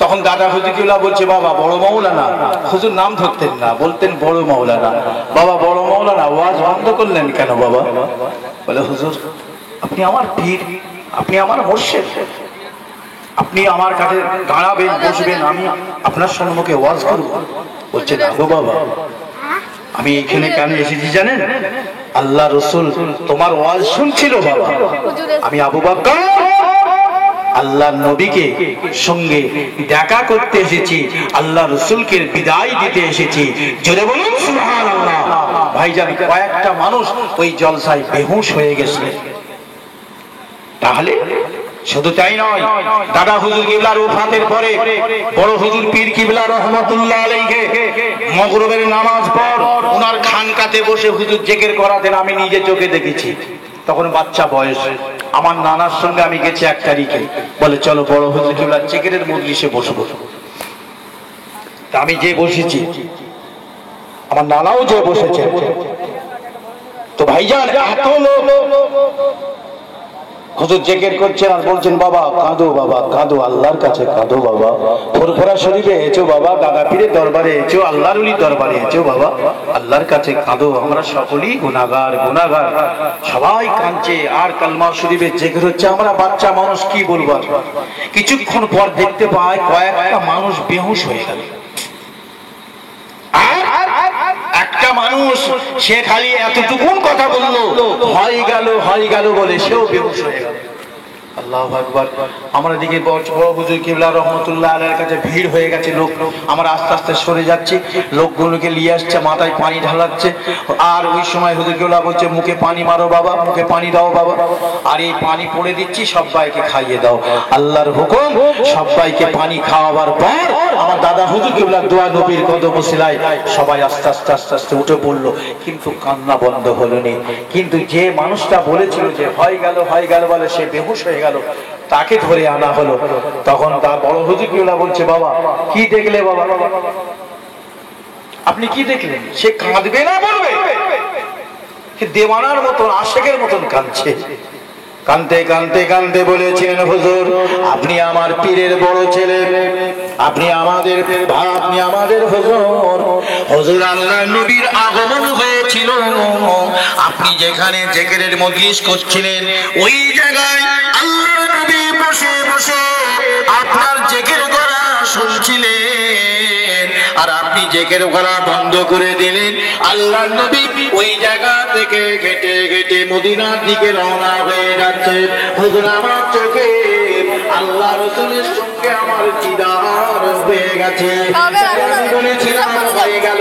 তখন দাদা হুজুর কিবলা বলছে, বাবা বড় মাওলানা, হুজুর নাম ধরতেন না, বলতেন বড় মাওলানা, বাবা বড় মাওলানা ওয়াজ বন্ধ করলেন কেন বাবা? বলে হুজুর আপনি আমার পীর, আপনি আমার মুর্শিদ, আপনি আমার কাছে দাঁড়াবেন বসবেন, আমি আপনার সম্মুখে ওয়াজ করব। বলছে না গো বাবা, আমি এখানে কেন এসেছি জানেন? আল্লাহ রাসূল তোমার ওয়াজ শুনছিল বাবা, আমি আবু বকর আল্লাহ নবীকে সঙ্গে দেখা করতে এসেছি, আল্লাহ রাসূলকে বিদায় দিতে এসেছি। জোরে বলুন সুবহানাল্লাহ। ভাইজান কয়েকটা মানুষ ওই জলসায় বেহুশ হয়ে গেছে। তাহলে শুধু তাই নয়, দাদা হুজুর কিবলার ওফাতের পরে বড় হুজুর পীর কিবলা রহমাতুল্লাহ আলাইহি মাগরিবের নামাজ পর ওনার খানকাতে বসে হুজুর জিকির করাতেন, আমি নিজে চোখে দেখেছি। তখন বাচ্চা বয়স, আমার নানার সঙ্গে আমি গেছি 1 তারিখে, বলে চলো বড় হুজুর কিবলার জিকিরের মজলিসে বসবো। তা আমি যে বসেছি, আমার নানাও যে বসেছে। তো ভাইজান এত লোক হুজুর জিকির করছেন আর বলছেন, বাবা কাঁদো, আল্লাহর কাছে কাঁদো বাবা, ফুরফুরা শরীফে এসো বাবা, দাদা পীরের দরবারে এসো, আল্লাহর ওলির দরবারে এসো বাবা, আল্লাহর কাছে কাঁদো, আমরা সকলেই গুনাহগার, সবাই কাঁদছে। আর কালমা শরীফে জিকির হচ্ছে, আমরা বাচ্চা মানুষ কি বলবো। কিছুক্ষণ পর দেখতে পাই কয়েকটা মানুষ বেহুশ হয়ে গেল। একটা মানুষ সে খালি এতটুকুন কথা বললো, হয়ে গেল বলে সেও বেহুশ হয়ে গেল। আল্লাহু আকবার। আমরা দিকে বড় হুজুর কিবলা রহমাতুল্লাহ আলাইহির কাছে ভিড় হয়ে গেছে লোক, আমরা আস্তে আস্তে সরে যাচ্ছি, লোকগুলোকে নিয়ে আসছে, মাথায় পানি ঢালাচ্ছে। আর ওই সময় হুজুর কিবলা বলছে, মুখে পানি মারো বাবা, মুখে পানি দাও বাবা। আর এই পানি পড়ে দিচ্ছি, সবাইকে খাইয়ে দাও। আল্লাহর হুকুম, সবাইকে পানি খাওয়াবার পর আমার দাদা হুজুর কিবলার দোয়া নবীর কদম সিলাই সবাই আস্তে আস্তে উঠে পড়লো, কিন্তু কান্না বন্ধ হলো না। কিন্তু যে মানুষটা বলেছিল যে হয়ে গেল বলে সে বেহুশ হয়ে গেল, তাকে ধরে আনা হলো। তখন তার বড় হুজুর কিবলা বলছে, বাবা কি দেখলে বাবা, আপনি কি দেখলেন? সে কাঁদবে না বলবে, দেওয়ানার মতন আশেকের মতন কাঁদছে। কাঁদতে বলেছিলেন, হুজুর আপনি আমার পীরের বড় ছেলে, আপনি আমাদের ভাই, আপনি আমাদের হুজুর আল্লাহর নবীর আগমন হয়েছিল, আপনি যেখানে জিকিরের মজলিস করছিলেন ওই জায়গায় আল্লাহর নবী বসে আপনার জিকির করা শুনছিলেন, আর আপনি জিকির করা বন্ধ করে দিলেন। আল্লাহর নবী ওই জায়গা থেকে হেঁটে মদিনার দিকে রওনা হয়ে যাচ্ছে। হুজুর আমার চোখে আল্লাহ রাসূলের সঙ্গে আমার দিদার হয়ে গেছে। আমি বলেছিলাম হয়ে গেল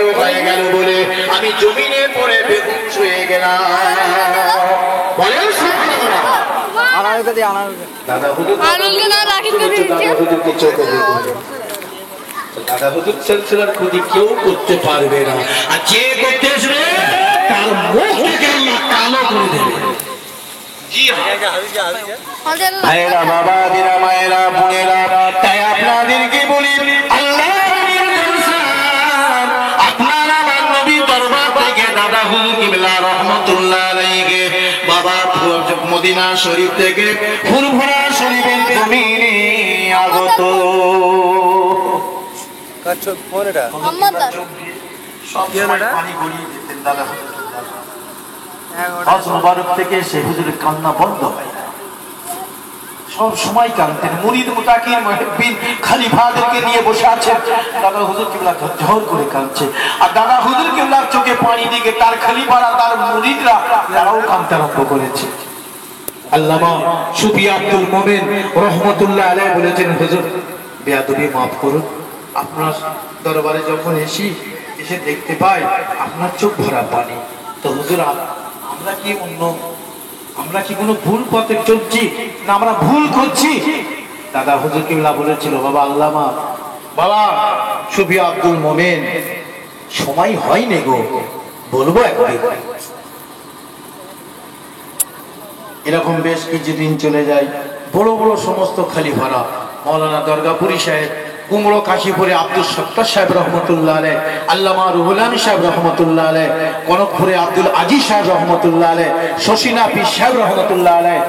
বলে আমি জমিনে পড়ে বেহুশ হয়ে গেলাম। বলেন সুবহানাল্লাহ। দাদা হুজুর চোখে দাদা হুজুর সিলসিলার ক্ষতি কেউ করতে পারবে না, আর যে করতে আসবে তার মুখকে আল্লাহ কালো করে দেবে। ভাইরা, বাবাদিরা, মায়েরা, বোনেরা, তাই আপনাদেরকে বলি, আল্লাহ আপনার আমার নবী দরবার থেকে দাদা হুজুর কিবলা রহমাতুল্লাহ আলাইহি বাবা মদিনা শরীফ থেকে ফুরফুরা শরীফের জমিনে আগত। সব সময় পানি গড়িয়ে দিতেন দাদা হুজুর। হজ মুবারক থেকে সে হুজুরের কান্না বন্ধ হয় না, সব সময় কাঁদতেন। মুরিদ মুতাকির মুহিব্বিন খলিফাদেরকে নিয়ে বসে আছেন, দাদা হুজুর কিবলা ঝরঝর করে কাঁদছে, আর দাদা হুজুর কিবলার চোখে পানি দিকে তার খলিফারা, তার মুরিদরা, তারাও কাঁদতে আরম্ভ করেছে। আল্লামা সুফি আব্দুল মোমেন রহমতুল্লাহ আলাইহি বলেছেন, হুজুর বেয়াদবি মাফ করুন, আপনার দরবারে যখন এসে দেখতে পাই আপনার চোখ ভরা পানি, তো হুজুর আমরা কি কোনো ভুল পথে চলছি না আমরা ভুল করছি? দাদা হুজুর কিবলা বলেছিল, বাবা আল্লামা, বাবা সুফি আব্দুল মোমেন, সময় হয়নি গো, বলবো একদিন। এরকম বেশ কিছুদিন চলে যায়, বড় বড় সমস্ত খলিফারা, মৌলানা দরগাপুরি সাহেব, কুমড়ো কাশীপুরে আব্দুল সত্তার সাহেব রহমতুল্লাহ আলাইহি, আল্লামা রুহুল আমিন সাহেব রহমতুল্লাহ আলাইহি, কনকপুরে আব্দুল আজিজ সাহেব রহমতুল্লাহ আলাইহি, শশীনা পীর সাহেব রহমতুল্লাহ আলাইহি,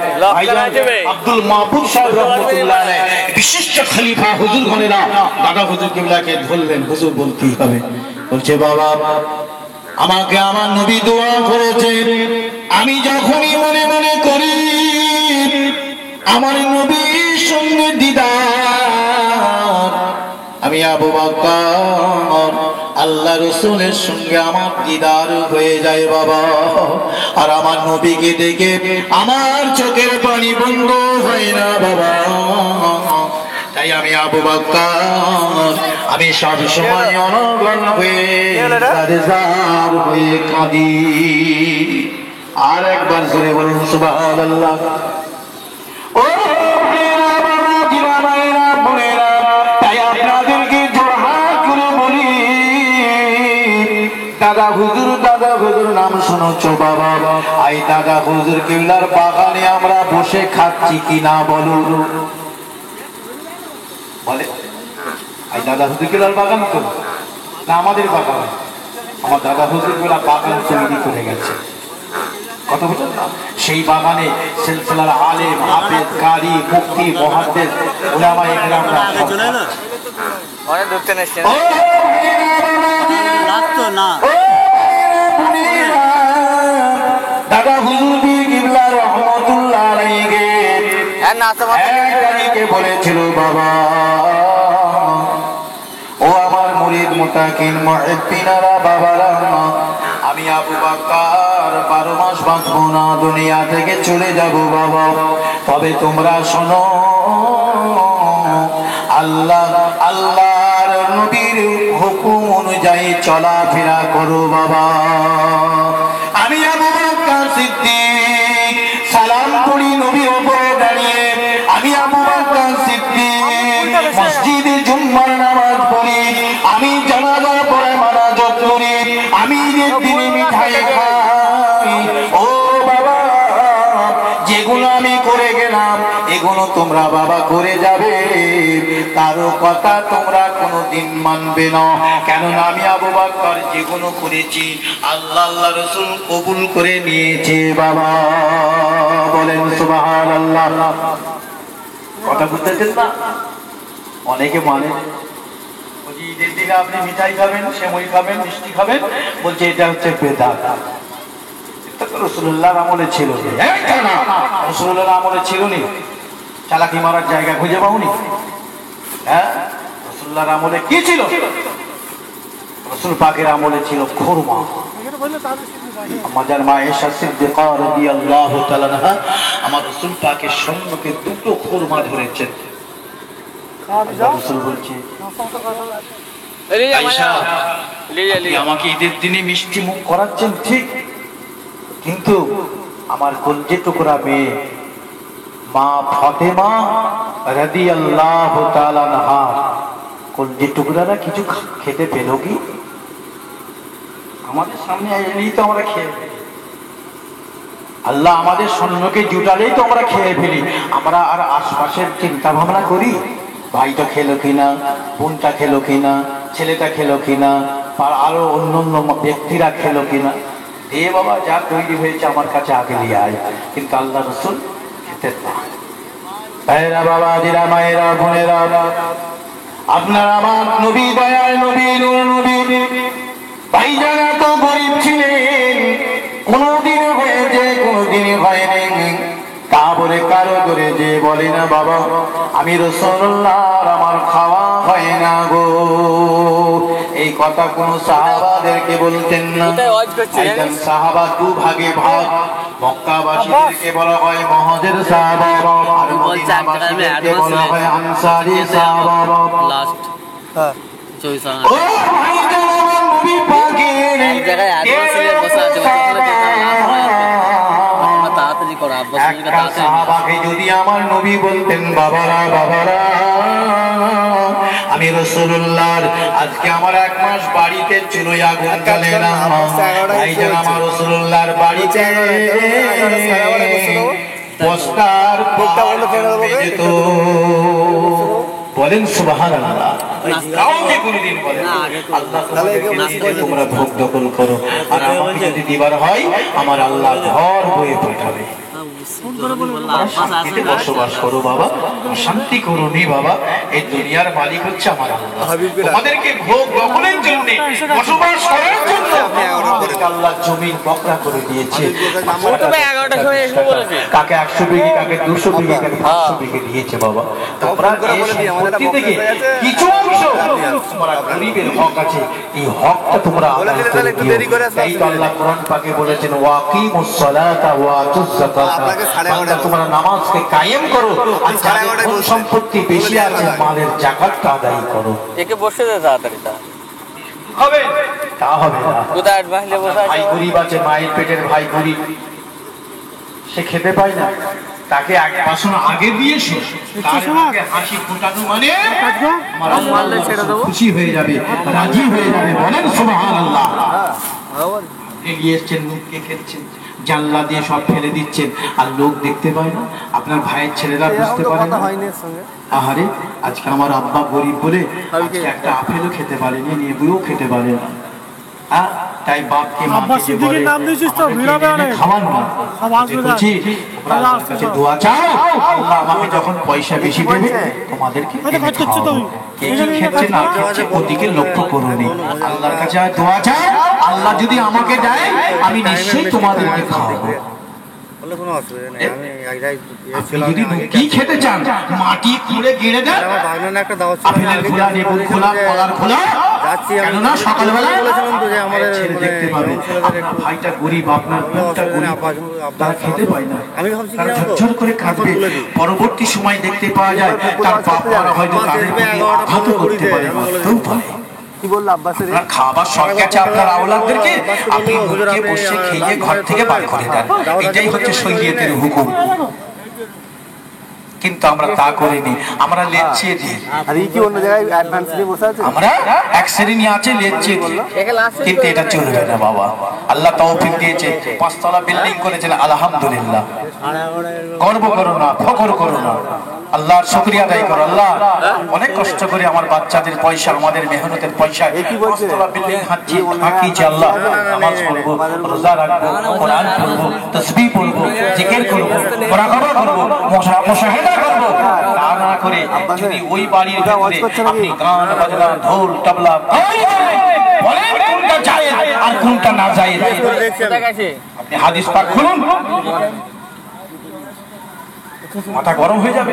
আব্দুল মাহবুব সাহেব রহমতুল্লাহ আলাইহি, বিশিষ্ট খলিফা হুজুরগণেরা দাদা হুজুর কিবলাকে ধরলেন, হুজুর বলতেই হবে। বলছে, বাবা আমাকে আমার নবী দোয়া করেছে, আমি যখনই মনে মনে করি আমার নবীর সঙ্গে দিদার, আমি আবু বকর আল্লাহ রাসূলের সঙ্গে আমার দিদার হয়ে যায় বাবা, আর আমার নবীকে দেখে আমার চোখের পানি বন্ধ হয় না বাবা, তাই আমি আবু বকর আমি সব সময় অনগ্ন হয়ে সারেজার হয়ে কাঁদি। আর একবার জোরে বলুন সুবহানাল্লাহ। ও ভাইরা, বাবাজিরা, মায়েরা, বোনেরা, তাই আপনাদেরকে জোরহাত করে বলি, দাদা হুজুর নাম শুনেছো বাবা? এই দাদা হুজুর কিবলার বাগানে আমরা বসে খাচ্ছি কিনা বলুন? বলে, এই দাদা হুজুর কিবলার বাগান তো না আমাদের বাগান? আমার দাদা হুজুর কিবলা বাগান তৈরি করে গেছে, কথা বলছেন না? সেই বাগানে সিলসিলার আলেম, হাফেজ, কারি, মুফতি, মুহাদ্দিস, উলামা ইকরামরা অনেক ঢুকতে নেছেন। ও লাগতো না, দাদা হুজুর কিবলা রহমাতুল্লাহ আলাইহি নাসমাকে বলেছিল, বাবা ও আমার মুরিদ মুতাকিন মুহিব্বিনারা, বাবারা, আমি আবু বকর 12 মাস বাঁচবো না, দুনিয়া থেকে চলে যাব বাবা, তবে তোমরা শোনো, আল্লাহর নবীর হুকুম অনুযায়ী চলাফেরা করো বাবা। আমি আবু বকর সিদ্দিক সালাম পড়ি নবীর উপরে দাঁড়িয়ে, আমি আবু বকর সিদ্দিক মসজিদে জুম্মার নামাজ পড়ি, আমি জানাজা পড়ে মানাজাত করি, আমি যে দিনে মিঠাই খাই, ও বাবা যেগুলো আমি করে গেলাম এগুলো তোমরা বাবা করে যাবে, কারো কথা তোমরা কোনোদিন মানবে না, কেননা আমি আবু বকর যেগুলো করেছি আল্লাহ রাসূল কবুল করে নিয়েছে বাবা। বলেন সুবহানাল্লাহ। কথা বুঝতেছেন না? অনেকে মানে ঈদের দিনে আপনি মিঠাই খাবেন, সেমই খাবেন, মিষ্টি খাবেন, বলছে এটা হচ্ছে বেদাত। রাসূলুল্লাহর আমলে ছিল না, রাসূলুল্লাহর আমলে ছিল না, চালাকি মারার জায়গা খুঁজে পাওনি? হ্যাঁ, রাসূলুল্লাহর আমলে কি ছিল? রাসূল পাকের আমলে ছিল খুরমা। আমাদের মা আয়েশা সিদ্দিকা রাদিয়াল্লাহু তাআলা আনহা আমার রাসূল পাকের সম্মুখে দুটো খুরমা ধরেছেন। রাসূল বলছে, আয়েশা আমাকে ঈদের দিনে মিষ্টি মুখ করাচ্ছেন ঠিক, কিন্তু আমার কলজে টুকরা মেয়ে মা ফাতেমা রাদিয়াল্লাহু তাআলা আনহা কলজির টুকরারা কিছু খেতে পেল কি? আমাদের সামনে এলেই তো আমরা খেয়ে ফেলি। আল্লাহ আমাদের সৈন্যকে জুটালেই তো আমরা খেয়ে ফেলি। আমরা আর আশপাশের চিন্তা ভাবনা করি, ভাইটা খেলো কিনা, বোনটা খেলো কিনা, ছেলেটা খেলো কিনা, আর আরো অন্য অন্য ব্যক্তিরা খেলো কিনা। এ বাবা যা তৈরি হয়েছে আমার কাছে আগে নিয়ে আয়। কিন্তু আল্লাহ রসুল খেতে না। ভাইরা, বাবাজিরা, মায়েরা, বোনেরা, আপনার আমার নবী, দয়ার নবী, নূর নবী ভাইজান এত গরিব ছিলেন, কোনদিন হয়েছে কোনদিন হয়নি। তা বলে কারো করে যে বলে না বাবা আমি রাসূলুল্লাহ আমার খাওয়া হয় না গো, এই কথা কোন সাহাবাদেরকে বলতেন না। একজন সাহাবা দু ভাগে ভাগ, মক্কাবাসীদেরকে বলা হয় মুহাজির সাহাবা, আর মদিনাবাসীদেরকে বলা হয় আনসারী সাহাবা। লাস্ট ও ভাইজান নবী পাকের এক জায়গায় আদিবাসীরা বসে আছে, একটা সাহাবাকে যদি আমার নবী বলতেন বাবারা বাবারা আমি রাসূলুল্লাহর আজকে আমার 1 মাস বাড়িতে চুলোয় আগুন জ্বলে না, ভাইজান আমার রাসূলুল্লাহর বাড়িতে বস্তার যেত। বলেন সুবহানাল্লাহ। কাউকে কোনদিন বলেন না আল্লাহ তোমাদেরকে তোমরা ভোগ দখল করো, আর আমাকে যদি দিবার হয় আমার আল্লাহ ঘর বয়ে পাঠাবে। শান্তিতে বসবাস করো বাবা, শান্তি করো নি বাবা। এই দুনিয়ার মালিক হচ্ছে আমার আল্লাহ। তোমাদেরকে ভোগ দখলের জন্য, বসবাস করার জন্য আল্লাহ জমিন বকরা করে দিয়েছে। কাকে 100 বিঘে, কাকে 200 বিঘে, কাকে 500 বিঘে দিয়েছে বাবা। তোমরা এই সম্পত্তি থেকে কিছু অংশ তোমরা গরিবের হক আছে, এই হকটা তোমরা আদায় করে দিও। তাই তো আল্লাহ কোরআন পাকে বলেছেন ওয়াকিমুস সালাতা ওয়া আতুজ যাকাতা, তোমরা নামাজকে কায়েম করো, আর যাদের ধন সম্পত্তি বেশি আছে মালের যাকাতটা আদায় করো। একে বসে দে তাড়াতাড়ি, তা হবে তা হবে না। কোথায় বাহিলে বসে আছে? ভাই গরিব আছে, মায়ের পেটের ভাই গরিব, সে খেতে পায় না, তাকে এক বাসন আগে দিয়েছে, তার মুখে হাসি ফোটানো মানে আমার আল্লাহ খুশি হয়ে যাবে, রাজি হয়ে যাবে। বলেন সুবহানাল্লাহ। এগিয়ে এসছেন, মুখকে খেচ্ছেন, জানলা দিয়ে সব ফেলে দিচ্ছেন, আর লোক দেখতে পায় না। আপনার ভাইয়ের ছেলেরা বুঝতে পারে না, আহারে আজকে আমার আব্বা গরিব বলে একটা আপেলও খেতে পারেনি, লেবুও খেতে পারে না। তাই বাপকে মাকে বলে খাওয়ান না, দোয়া চাও আল্লাহ আমাকে যখন পয়সা বেশি দেবে তোমাদেরকে খাওয়াবো। কে কি খেচ্ছে না খেচ্ছে ওদিকে লক্ষ্য করুনি, আল্লাহর কাছে দোয়া চাও, আল্লাহ যদি আমাকে দেয় আমি নিশ্চয়ই তোমাদেরকে খাওয়াবো। কি খেতে চান? মাটি খুঁড়ে গেড়ে দেন, আপেলের খোলা, লেবুর খোলা, কলার খোলা, কেননা সকালবেলা ছেলে দেখতে পাবে আপনার ভাইটা গরিব, আপনার বোনটা গরিব, তারা খেতে পায় না, তারা ঝরঝর করে কাঁদবে। পরবর্তী সময় দেখতে পাওয়া যায় তার বাবা হয়তো তাদের প্রতি আঘাত করতে পারে, মারতেও পারে। খাবার শখ গেছে আপনার আওলাদদেরকে, আপনি মুখে বসে খেয়ে ঘর থেকে বার করে দেন, এটাই হচ্ছে শরীয়তের হুকুম। কিন্তু আমরা তা করিনি, আমরা লেচিয়ে দিই। আমরা এক শ্রেণী আছে লেচিয়ে দিই, কিন্তু এটা চলবে না বাবা। আল্লাহ তৌফিক দিয়েছে, 5 তলা বিল্ডিং করেছেন, আলহামদুলিল্লাহ। গর্ব করো না, ফখর করো না, আল্লাহর শুকরিয়া আদায় করো। আল্লাহ অনেক কষ্ট করে আমার বাচ্চাদের পয়সা, আমাদের মেহনতের পয়সা 5 তলা বিল্ডিং হাঁকিয়েছে। আল্লাহ নামাজ পড়বো, রোজা রাখবো, কোরআন পড়বো, তাসবিহ পড়বো, জিকির করবো, মুরাকাবা করবো, মুশাহাদা করবো। তা না করে যদি ওই বাড়ির ভিতরে আপনি গান বাজনা, ঢোল তবলা, বলেন কোনটা জায়েজ আর কোনটা না জায়েজ? আপনি হাদিস পাক খুলুন, মাথা গরম হয়ে যাবে।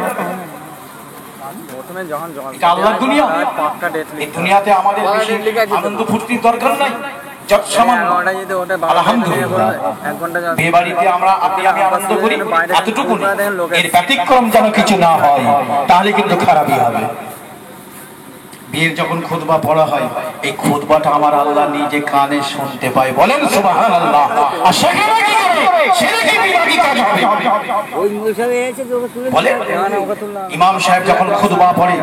এটা আল্লাহর দুনিয়া, এই দুনিয়াতে আমাদের বেশি আনন্দ ফুর্তির দরকার নাই, যত সামান্য আলহামদুলিল্লাহ। বিয়ে বাড়িতে আমরা আপনি আমি আনন্দ করি এতটুকু, এর ব্যতিক্রম যেন কিছু না হয়, তাহলে কিন্তু খারাপই হবে। বিয়ের যখন খুতবা পড়া হয়, এই খুতবাটা আমার আল্লাহ নিজে কানে শুনতে পায়। বলেন সুবহানাল্লাহ। আর সেখানে কি হবে? সেখানে বিবাদী কাজ হবে। বলেন ইমাম সাহেব যখন খুতবা পড়ে,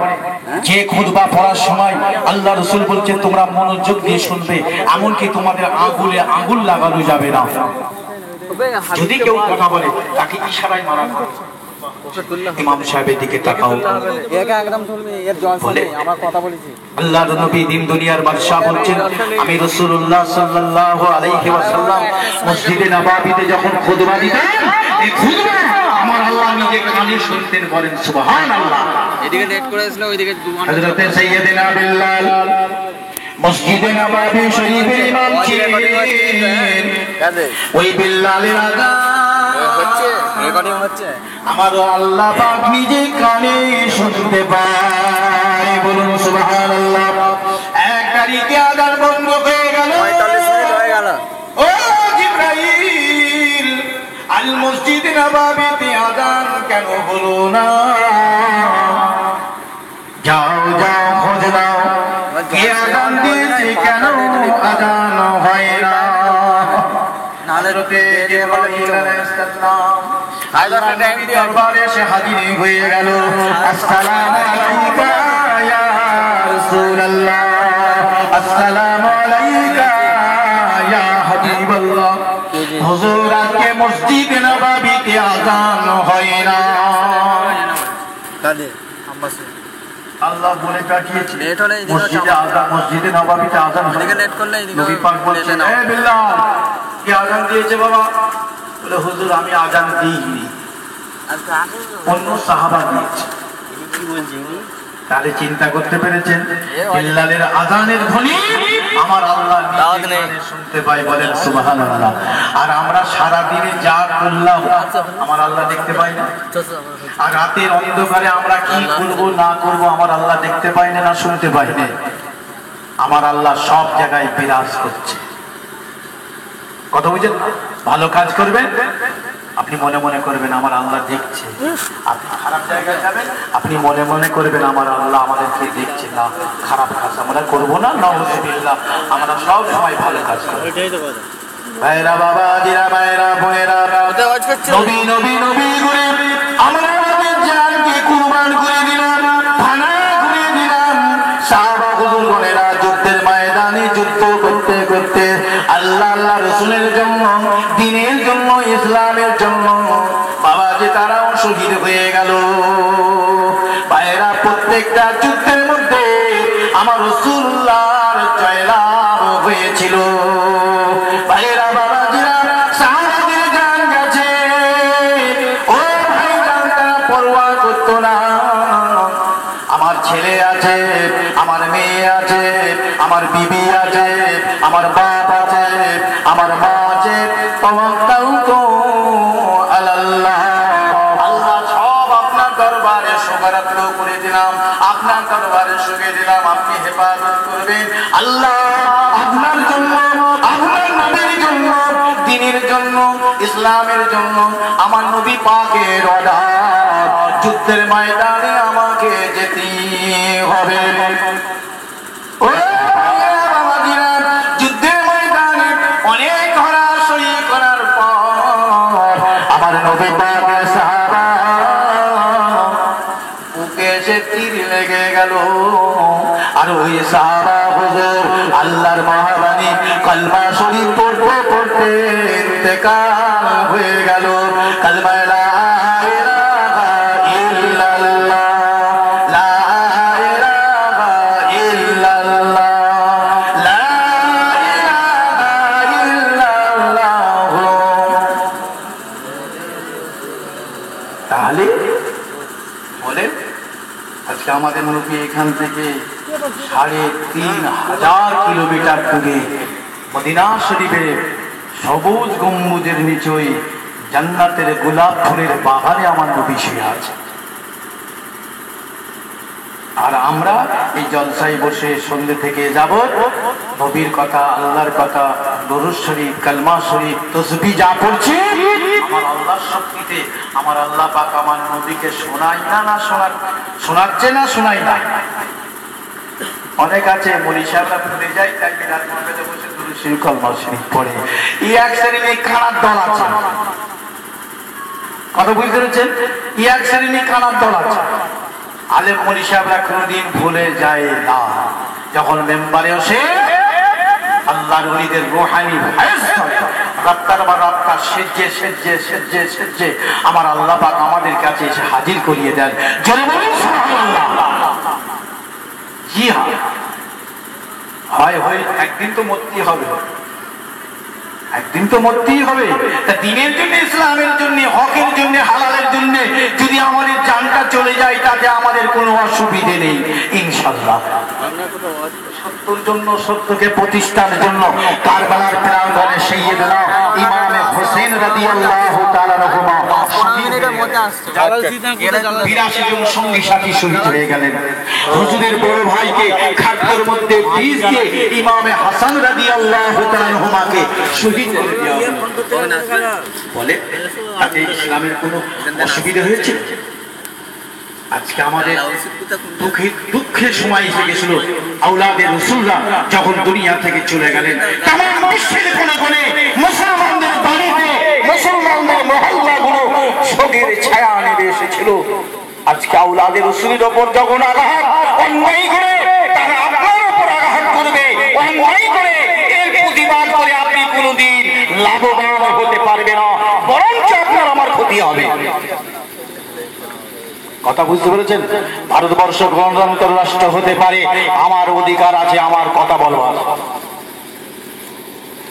যে খুতবা পড়ার সময় আল্লাহ রাসূল বলছেন তোমরা মনোযোগ দিয়ে শুনবে, এমনকি তোমাদের আঙ্গুলে আঙ্গুল লাগানো যাবে না। যদি কেউ কথা বলে তাকে ইশারায় মারা হবে। ইমাম সাহেবের দিকে তাকাও। আল্লাহর নবী দিন দুনিয়ার বাদশা বলছেন, আমি রাসূলুল্লাহ সাল্লাল্লাহু আলাইহি ওয়াসাল্লাম মসজিদে নববীতে যখন খুতবা দিতেন, এই খুতবা আমার আল্লাহ নিজে কানে শুনতেন। বলেন সুবহানাল্লাহ। এদিকে নেট করেছিল, ওইদিকে হযরতে সাইয়্যিদিনা বিল্লাল মসজিদে নববী শরীফের ইমাম ছিলেন। ওই বিল্লালের আযান রেকর্ডিং হচ্ছে, আমার আল্লাহ পাক নিজে কানে শুনতে পায়। বলুন সুবহানাল্লাহ। এক তারিখে আযান বন্ধ হয়ে গেল। 45 মিনিট হয়ে গেল। ও জিবরাইল, আল মসজিদ নববীতে আযান কেন হলো না? যাও যাও খোঁজ নাও, কে আযান দিয়েছে, কেন আযান হয় না? নালেরতে জিবরাইল আলাইহিস সালাম দরবারে এসে হাজির হয়ে গেল। আসসালামু আলাইকা ইয়া রাসূলুল্লাহ, আসসালামু আলাইকা ইয়া হাবিবাল্লাহ। হুজুর আজকে মসজিদে নববীতে আযান হয় না। আল্লাহ বলে পাঠিয়েছে মসজিদে নববীতে আযান হয়। নবী পাক বলেন, হে বিল্লাল, কি আযান দিয়েছে বাবা? বলে হুজুর আমি আযান দিইনি, অন্য সাহাবা দিয়েছে। তাহলে চিন্তা করতে পেরেছেন, বিল্লালের আযানের ধ্বনি আমার আল্লাহ নিজে শুনতে পায়। বলেন সুবহানাল্লাহ। আর আমরা সারা দিনে যা করলাম আমার আল্লাহ দেখতে পাই না? আর রাতের অন্ধকারে আমরা কি করব না করব আমার আল্লাহ দেখতে পাই না, না শুনতে পাই না? আমার আল্লাহ সব জায়গায় বিরাজ করছে। কথা বুঝেন? ভালো কাজ করবেন, আপনি মনে মনে করবেন আমার আল্লাহ দেখছে। আপনি খারাপ জায়গায় যাবেন, আপনি মনে মনে করবেন আমার আল্লাহ আমাদেরকে দেখছে না। খারাপ কাজ আমরা করবো না, নাউযুবিল্লাহ। আমরা সব সময় ভালো কাজ করব। ভাইরা বাবা জিরা, ভাইরা বোনেরা, নবী নবী নবী করে আমরা আমাদের জানকে কুরবান করে দিলাম, ফানা করে দিলাম। সাহাবা হুজুরগণেরা যুদ্ধের ময়দানে যুদ্ধ করতে করতে আল্লাহ আল্লাহ রাসূলের জন্য, দ্বীনের জন্য, ইসলামের জন্য বাবা যে তারাও শহীদ হয়ে গেল। ভাইরা প্রত্যেকটা যুদ্ধের মধ্যে আমার রাসূলুল্লাহর জয়লাভ হয়েছিল। ভাইরা বাবা জিরা, সাহাবাদের জান গেছে, ও ভাই জান তারা পরোয়া করতো না। আমার ছেলে আছে, আমার মেয়ে আছে, আমার বিবি আছে, আমার বাপ আছে, আমার মা আছে, তাওয়াক্কালতু আলাল্লাহ। আল্লাহ সব আপনার দরবারে সুবরাত করে দিলাম, আপনার দরবারে শুকিয়ে দিলাম, আপনি হেফাজত করবেন। আল্লাহ আপনার জন্য, আপনার নবীর জন্য, দ্বীনের জন্য, ইসলামের জন্য আমার নবী পাকের অর্ডার, যুদ্ধের ময়দানে আমাকে যেতে হবে। যুদ্ধের ময়দানে অনেক ঘোরাঘুরি করার পর আমার নবী পাকের সাহাবা বুকে এসে তীর লেগে গেল। আর ওই সাহাবা হুজুর আল্লাহর মহাবাণী কালমা শরীফ পড়তে পড়তে ইন্তেকাল হয়ে গেল। কালমা লা ইলাহা ইল্লাল্লাহ, লা ইলাহা ইল্লাল্লাহ, লা ইলাহা ইল্লাল্লাহ। তাহলে বলেন আজকে আমাদের নবী এখান থেকে ৩,৫০০ কিলোমিটার দূরে মদিনা শরীফের সবুজ গম্বুজের নিচে জান্নাতের গোলাপ ফুলের বাগানে আমার নবী শুয়ে আছে। আর আমরা এই জলসায় বসে সন্ধ্যে থেকে যাব নবীর কথা, আল্লাহর কথা, দরুদ শরীফ, কালমা শরীফ, তাসবিহ যা পড়ছি আমার আল্লাহর শক্তিতে আমার আল্লাহ পাক আমার নবীকে শোনাই না, না শোনাচ্ছে না, শোনাই না। অনেক আছে মনীষারা ভুলে যায়, তাই মিলাদ মাহফিলে বসে দুরূদ শরীফ কলমা শরীফ পড়ে। এক শ্রেণী খানার দল আছে, কথা বুঝতে পেরেছেন? এক শ্রেণী খানার দল আছে। আলেম মনীষারা কোনোদিন ভুলে যায় না, যখন মেম্বারে আসে আল্লাহর ওলিদের রূহানি ভয়েস রাত্তার বা রাত্তা সেজে সেজে সেজে সেজে আমার আল্লাহ পাক আমাদের কাছে এসে হাজির করিয়ে দেন। জোরে বলুন সুবহানাল্লাহ। জি হ্যাঁ, হয় একদিন তো মরতেই হবে, একদিন তো মরতেই হবে। তা দিনের জন্য, ইসলামের জন্য, হকের জন্য, হালালের জন্য যদি আমাদের জানটা চলে যায় তাতে আমাদের কোনো অসুবিধে নেই ইনশাআল্লাহ। সত্যের জন্য, সত্যকে প্রতিষ্ঠার জন্য কারবালার প্রাঙ্গণে সাইয়্যিদনা ইমাম হোসেন রাদিয়াল্লাহু তাআলা আনহুমা 82 জন সঙ্গী সাথী শহীদ হয়ে গেলেন। হুজুরের বড় ভাইকে খাদ্যের মধ্যে বীজ দিয়ে ইমাম হাসান রাদিয়াল্লাহু তাআলা আনহুমাকে শহীদ করে দেওয়া হলো। বলে তাতে ইসলামের কোনো অসুবিধা হয়েছে? আজকে আমাদের দুঃখের সময় এসে গেছিল। আওলাদে রাসূলরা যখন দুনিয়া থেকে চলে গেলেন, তামাম বিশ্বের কোণে কোণে মুসলমানদের বাড়িতে, মুসলমানদের মহল্লাগুলো শোকের ছায়া নেমে এসেছিল। আজকে আওলাদে রাসূলের উপর যখন আঘাত অন্যায় করে, তারা আপনার উপর আঘাত করবে অন্যায় করে, এর প্রতিবাদ করে আপনি কোনোদিন লাভবান হতে পারবেন না, বরঞ্চ আপনার আমার ক্ষতি হবে। কথা বুঝতে পেরেছেন? ভারতবর্ষ গণতন্ত্র রাষ্ট্র হতে পারে, আমার অধিকার আছে আমার কথা বলবার।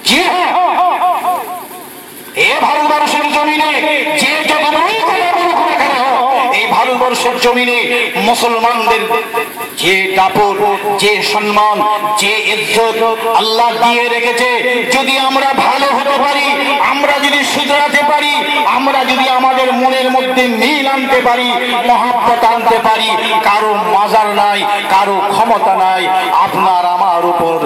জি হ্যাঁ, এ ভারতবর্ষের জমিনে যে যত বড়ই কথা বলুক না কেন, এই ভারতবর্ষের জমিনে মুসলমানদের যে দাপট, যে সম্মান, যে ইজ্জত আল্লাহ দিয়ে রেখেছে, যদি আমরা ভালো হতে পারি, আমরা যদি শুধরাতে পারি, আমরা যদি আমাদের মনের মধ্যে মিল আনতে পারি, মহব্বত আনতে পারি, কারো মাজার নাই, কারো ক্ষমতা নাই আপনার আমার উপর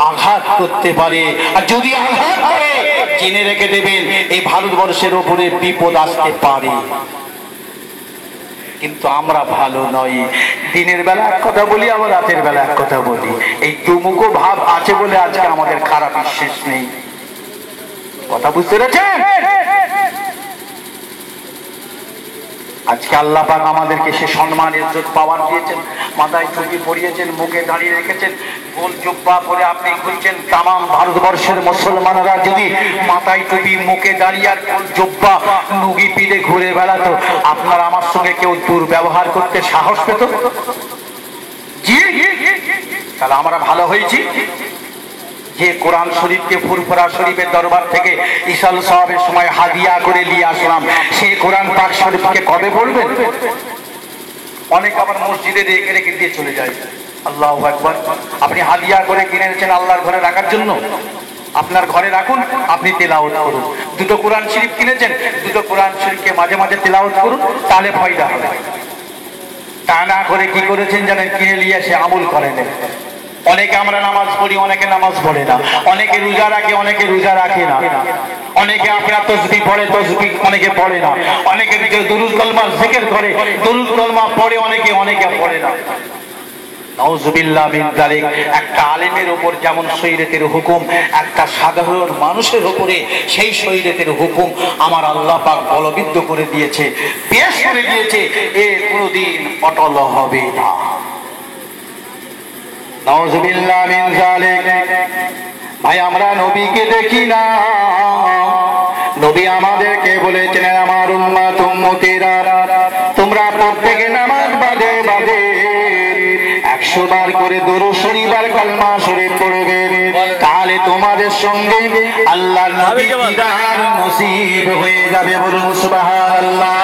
আঘাত করতে পারে। আর যদি আঘাত করে জেনে রেখে দেবেন এই ভারতবর্ষের উপরে বিপদ আসতে পারে। কিন্তু আমরা ভালো নই, দিনের বেলা এক কথা বলি, আবার রাতের বেলা এক কথা বলি। এই দুমুখো ভাব আছে বলে আজকে আমাদের খারাপ বিশ্বাস নেই। কথা বুঝতে পেরেছেন? আজকে আল্লাহ পাক আমাদেরকে সে সম্মান ইজ্জত পাওয়ার দিয়েছেন, মাথায় টুপি পরিয়েছেন, মুখে দাঁড়িয়ে রেখেছেন, গোল জুব্বা পরে আপনি ঘুরছেন। তামাম ভারতবর্ষের মুসলমানরা যদি মাথায় টুপি, মুখে দাঁড়িয়ে আর গোল জুব্বা নুগি পিড়ে ঘুরে বেড়াতো, আপনার আমার সঙ্গে কেউ দুর্ব্যবহার করতে সাহস পেত? জি, তাহলে আমরা ভালো হয়েছি যে কোরআন শরীফকে ফুরফুরা শরীফের দরবার থেকে ইসাল সাহাবের সময় হাদিয়া করে নিয়ে আসলাম, সেই কোরআন পাক শরীফকে কবে পড়বেন? অনেক আবার মসজিদে রেখে রেখে দিয়ে চলে যায়। আল্লাহু আকবার। আপনি হাদিয়া করে কিনে এনেছেন আল্লাহর ঘরে রাখার জন্য, আপনার ঘরে রাখুন, আপনি তেলাওয়াত করুন। দুটো কোরআন শরীফ কিনেছেন, দুটো কোরআন শরীফকে মাঝে মাঝে তেলাওয়াত করুন, তাহলে ফায়দা হবে। তা না করে কি করেছেন জানেন? কিনে নিয়ে এসে আমল করেন। অনেকে আমরা নামাজ পড়ি, অনেকে নামাজ পড়ে না, অনেকে রোজা রাখে, অনেকে রোজা রাখে না, অনেকে আপনার তাসবিহ পড়ে, তাসবিহ অনেকে পড়ে না, অনেকে দুরূদ কলমা জিকির করে, দুরূদ কলমা পড়ে, অনেকে পড়ে না। নাউযুবিল্লাহ মিন যালিক। একটা আলেমের উপর যেমন শরীয়তের হুকুম, একটা সাধারণ মানুষের উপরে সেই শরীয়তের হুকুম আমার আল্লাহ পাক বলবিদ্ধ করে দিয়েছে, পেশ করে দিয়েছে, এ কোনোদিন অটল হবে না। নাউযুবিল্লাহ মিন যালিক। ভাই আমরা নবীকে দেখি না, নবী আমাদেরকে বলেছেন আমার উম্মত উম্মতিরা তোমরা প্রত্যেকে নামাজ বাদে বাদে 100 বার করে দরুদ শরীফ আর কালমা শরীফ পড়বে, তাহলে তোমাদের সঙ্গে আল্লাহর নবীর দিদার নসিব হয়ে যাবে। বলুন সুবহানাল্লাহ।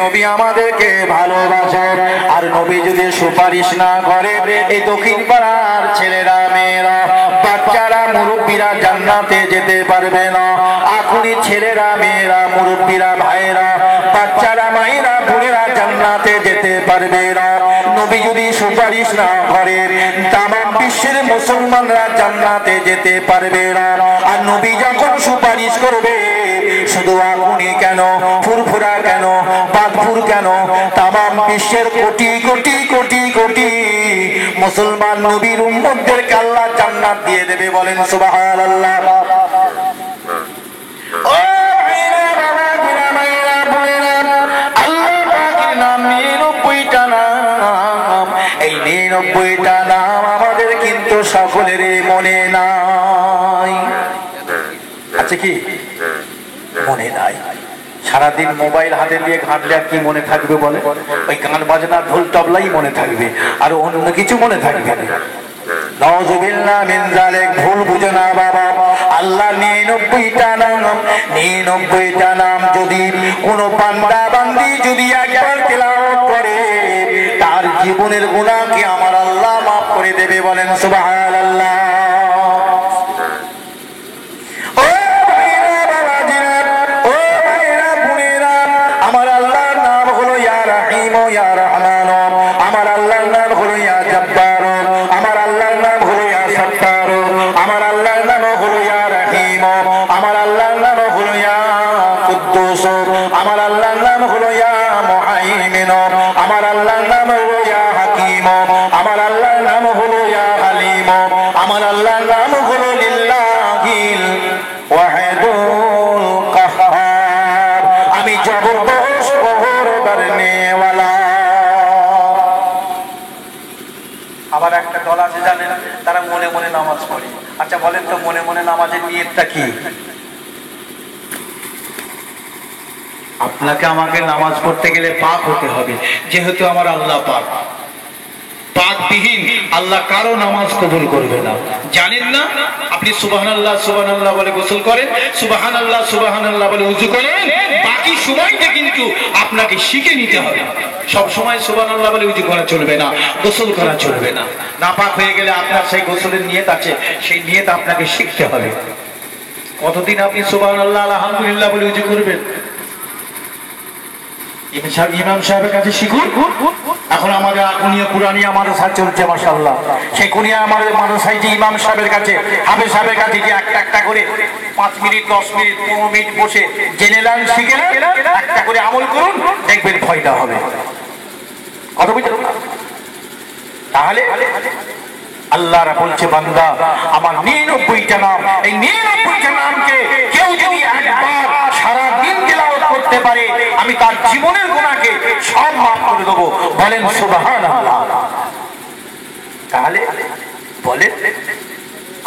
নবী আমাদেরকে ভালোবাসেন, আর নবী যদি সুপারিশ না করে এই দক্ষিণ পাড়ার ছেলেরা, মেয়েরা, বাচ্চারা, মুরব্বীরা জান্নাতে যেতে পারবে না। এখনই ছেলেরা, মেয়েরা, মুরব্বীরা, ভাইয়েরা, বাচ্চারা, মায়েরা, বোনেরা জান্নাতে যেতে পারবে না। নবী যদি সুপারিশ না করে তামাম বিশ্বের মুসলমানরা জান্নাতে যেতে পারবে না। আর নবী যখন সুপারিশ করবে শুধু আগুনই কেন, ফুরফুরা কেন, বাদপুর কেন, তামাম বিশ্বের কোটি কোটি কোটি কোটি মুসলমান নবীর উম্মতদেরকে আল্লাহ জান্নাত দিয়ে দেবে। বলেন সুবহানাল্লাহ। ও ভাইরা, বাবাজিরা, মায়েরা, বোনেরা, আল্লাহ পাকের নাম 99টা নাম। এই 99টা নাম আমাদের কিন্তু সকলের মনে নাই। আছে কি? মনে নাই। সারাদিন মোবাইল হাতে দিয়ে ঘাঁটলে আর কি মনে থাকবে বলে? ওই গান বাজনা ঢোল তবলাই মনে থাকবে, আর অন্য কিছু মনে থাকবে না। নাউযুবিল্লাহ মিন যালিক। ভুল বুঝে না বাবা। আল্লাহ 99টা নাম, 99টা নাম যদি কোনো বান্দা বান্দি যদি একবার তেলাওয়াত করে, তার জীবনের গুনাহকে আমার আল্লাহ মাফ করে দেবে। বলেন সুবহানাল্লাহ। আমার আল্লাহর নাম হলো ইয়া রাহিম ইয়া রহমান। আমার আল্লাহর নাম হলো ইয়া জব্বার। আমার আল্লাহর নাম হলো ইয়া সত্তার। আমার আল্লাহর নাম হলো ইয়া রহিম। আমার আল্লাহর নাম হলো ইয়া কুদ্দুস। আমার আল্লাহর নাম হলো ইয়া মুহাইমিন। আমার আল্লাহর নাম হলো ইয়া হাকিম। আমার আল্লাহর নাম হলো ইয়া হালিম। আমার আল্লাহর নাম হলো লিল্লাহিল ওয়াহিদুল কাহ্হার। আমি জবরদস্ত করনে ওয়ালা। আবার একটা দল আছে জানেন, তারা মনে মনে নামাজ পড়ে। আচ্ছা বলেন তো, মনে মনে নামাজের নিয়তটা কি? আপনাকে আমাকে নামাজ পড়তে গেলে পাক হতে হবে, যেহেতু আমার আল্লাহ পাক। পাকবিহীন আল্লাহ কারো নামাজ কবুল করবে না। জানেন না? আপনি সুবহানাল্লাহ সুবহানাল্লাহ বলে গোসল করেন, সুবহানাল্লাহ সুবহানাল্লাহ বলে ওযু করেন, বাকি সময়টা কিন্তু আপনাকে শিখে নিতে হবে। সব সময় সুবহানাল্লাহ বলে ওযু করা চলবে না, গোসল করা চলবে না। নাপাক হয়ে গেলে আপনার সেই গোসলের নিয়ত আছে, সেই নিয়ত আপনাকে শিখতে হবে। কতদিন আপনি সুবহানাল্লাহ আলহামদুলিল্লাহ বলে ওযু করবেন? ইমাম সাহেবের কাছে শিখুন। এখন আমাদের কুনিয়া কুরআনিয়া মাদ্রাসা চলছে মাশাআল্লাহ। সেই কুনিয়া আমাদের মাদ্রাসায় যে ইমাম সাহেবের কাছে, হাফেজ সাহেবের কাছে যে একটা একটা করে 5 মিনিট 10 মিনিট 15 মিনিট বসে জেনে নেন, শিখে একটা করে আমল করুন, দেখবেন ফায়দা হবে। কত বুঝলেন? তাহলে আল্লাহরা বলছে, বান্দা আমার 99টা নাম, এই 99টা নামকে কেউ যদি একবার সারা দিন তেলাওয়াত করতে পারে, আমি তার জীবনের গুনাহকে সব মাফ করে দেবো। বলেন সুবহানাল্লাহ। তাহলে বলেন,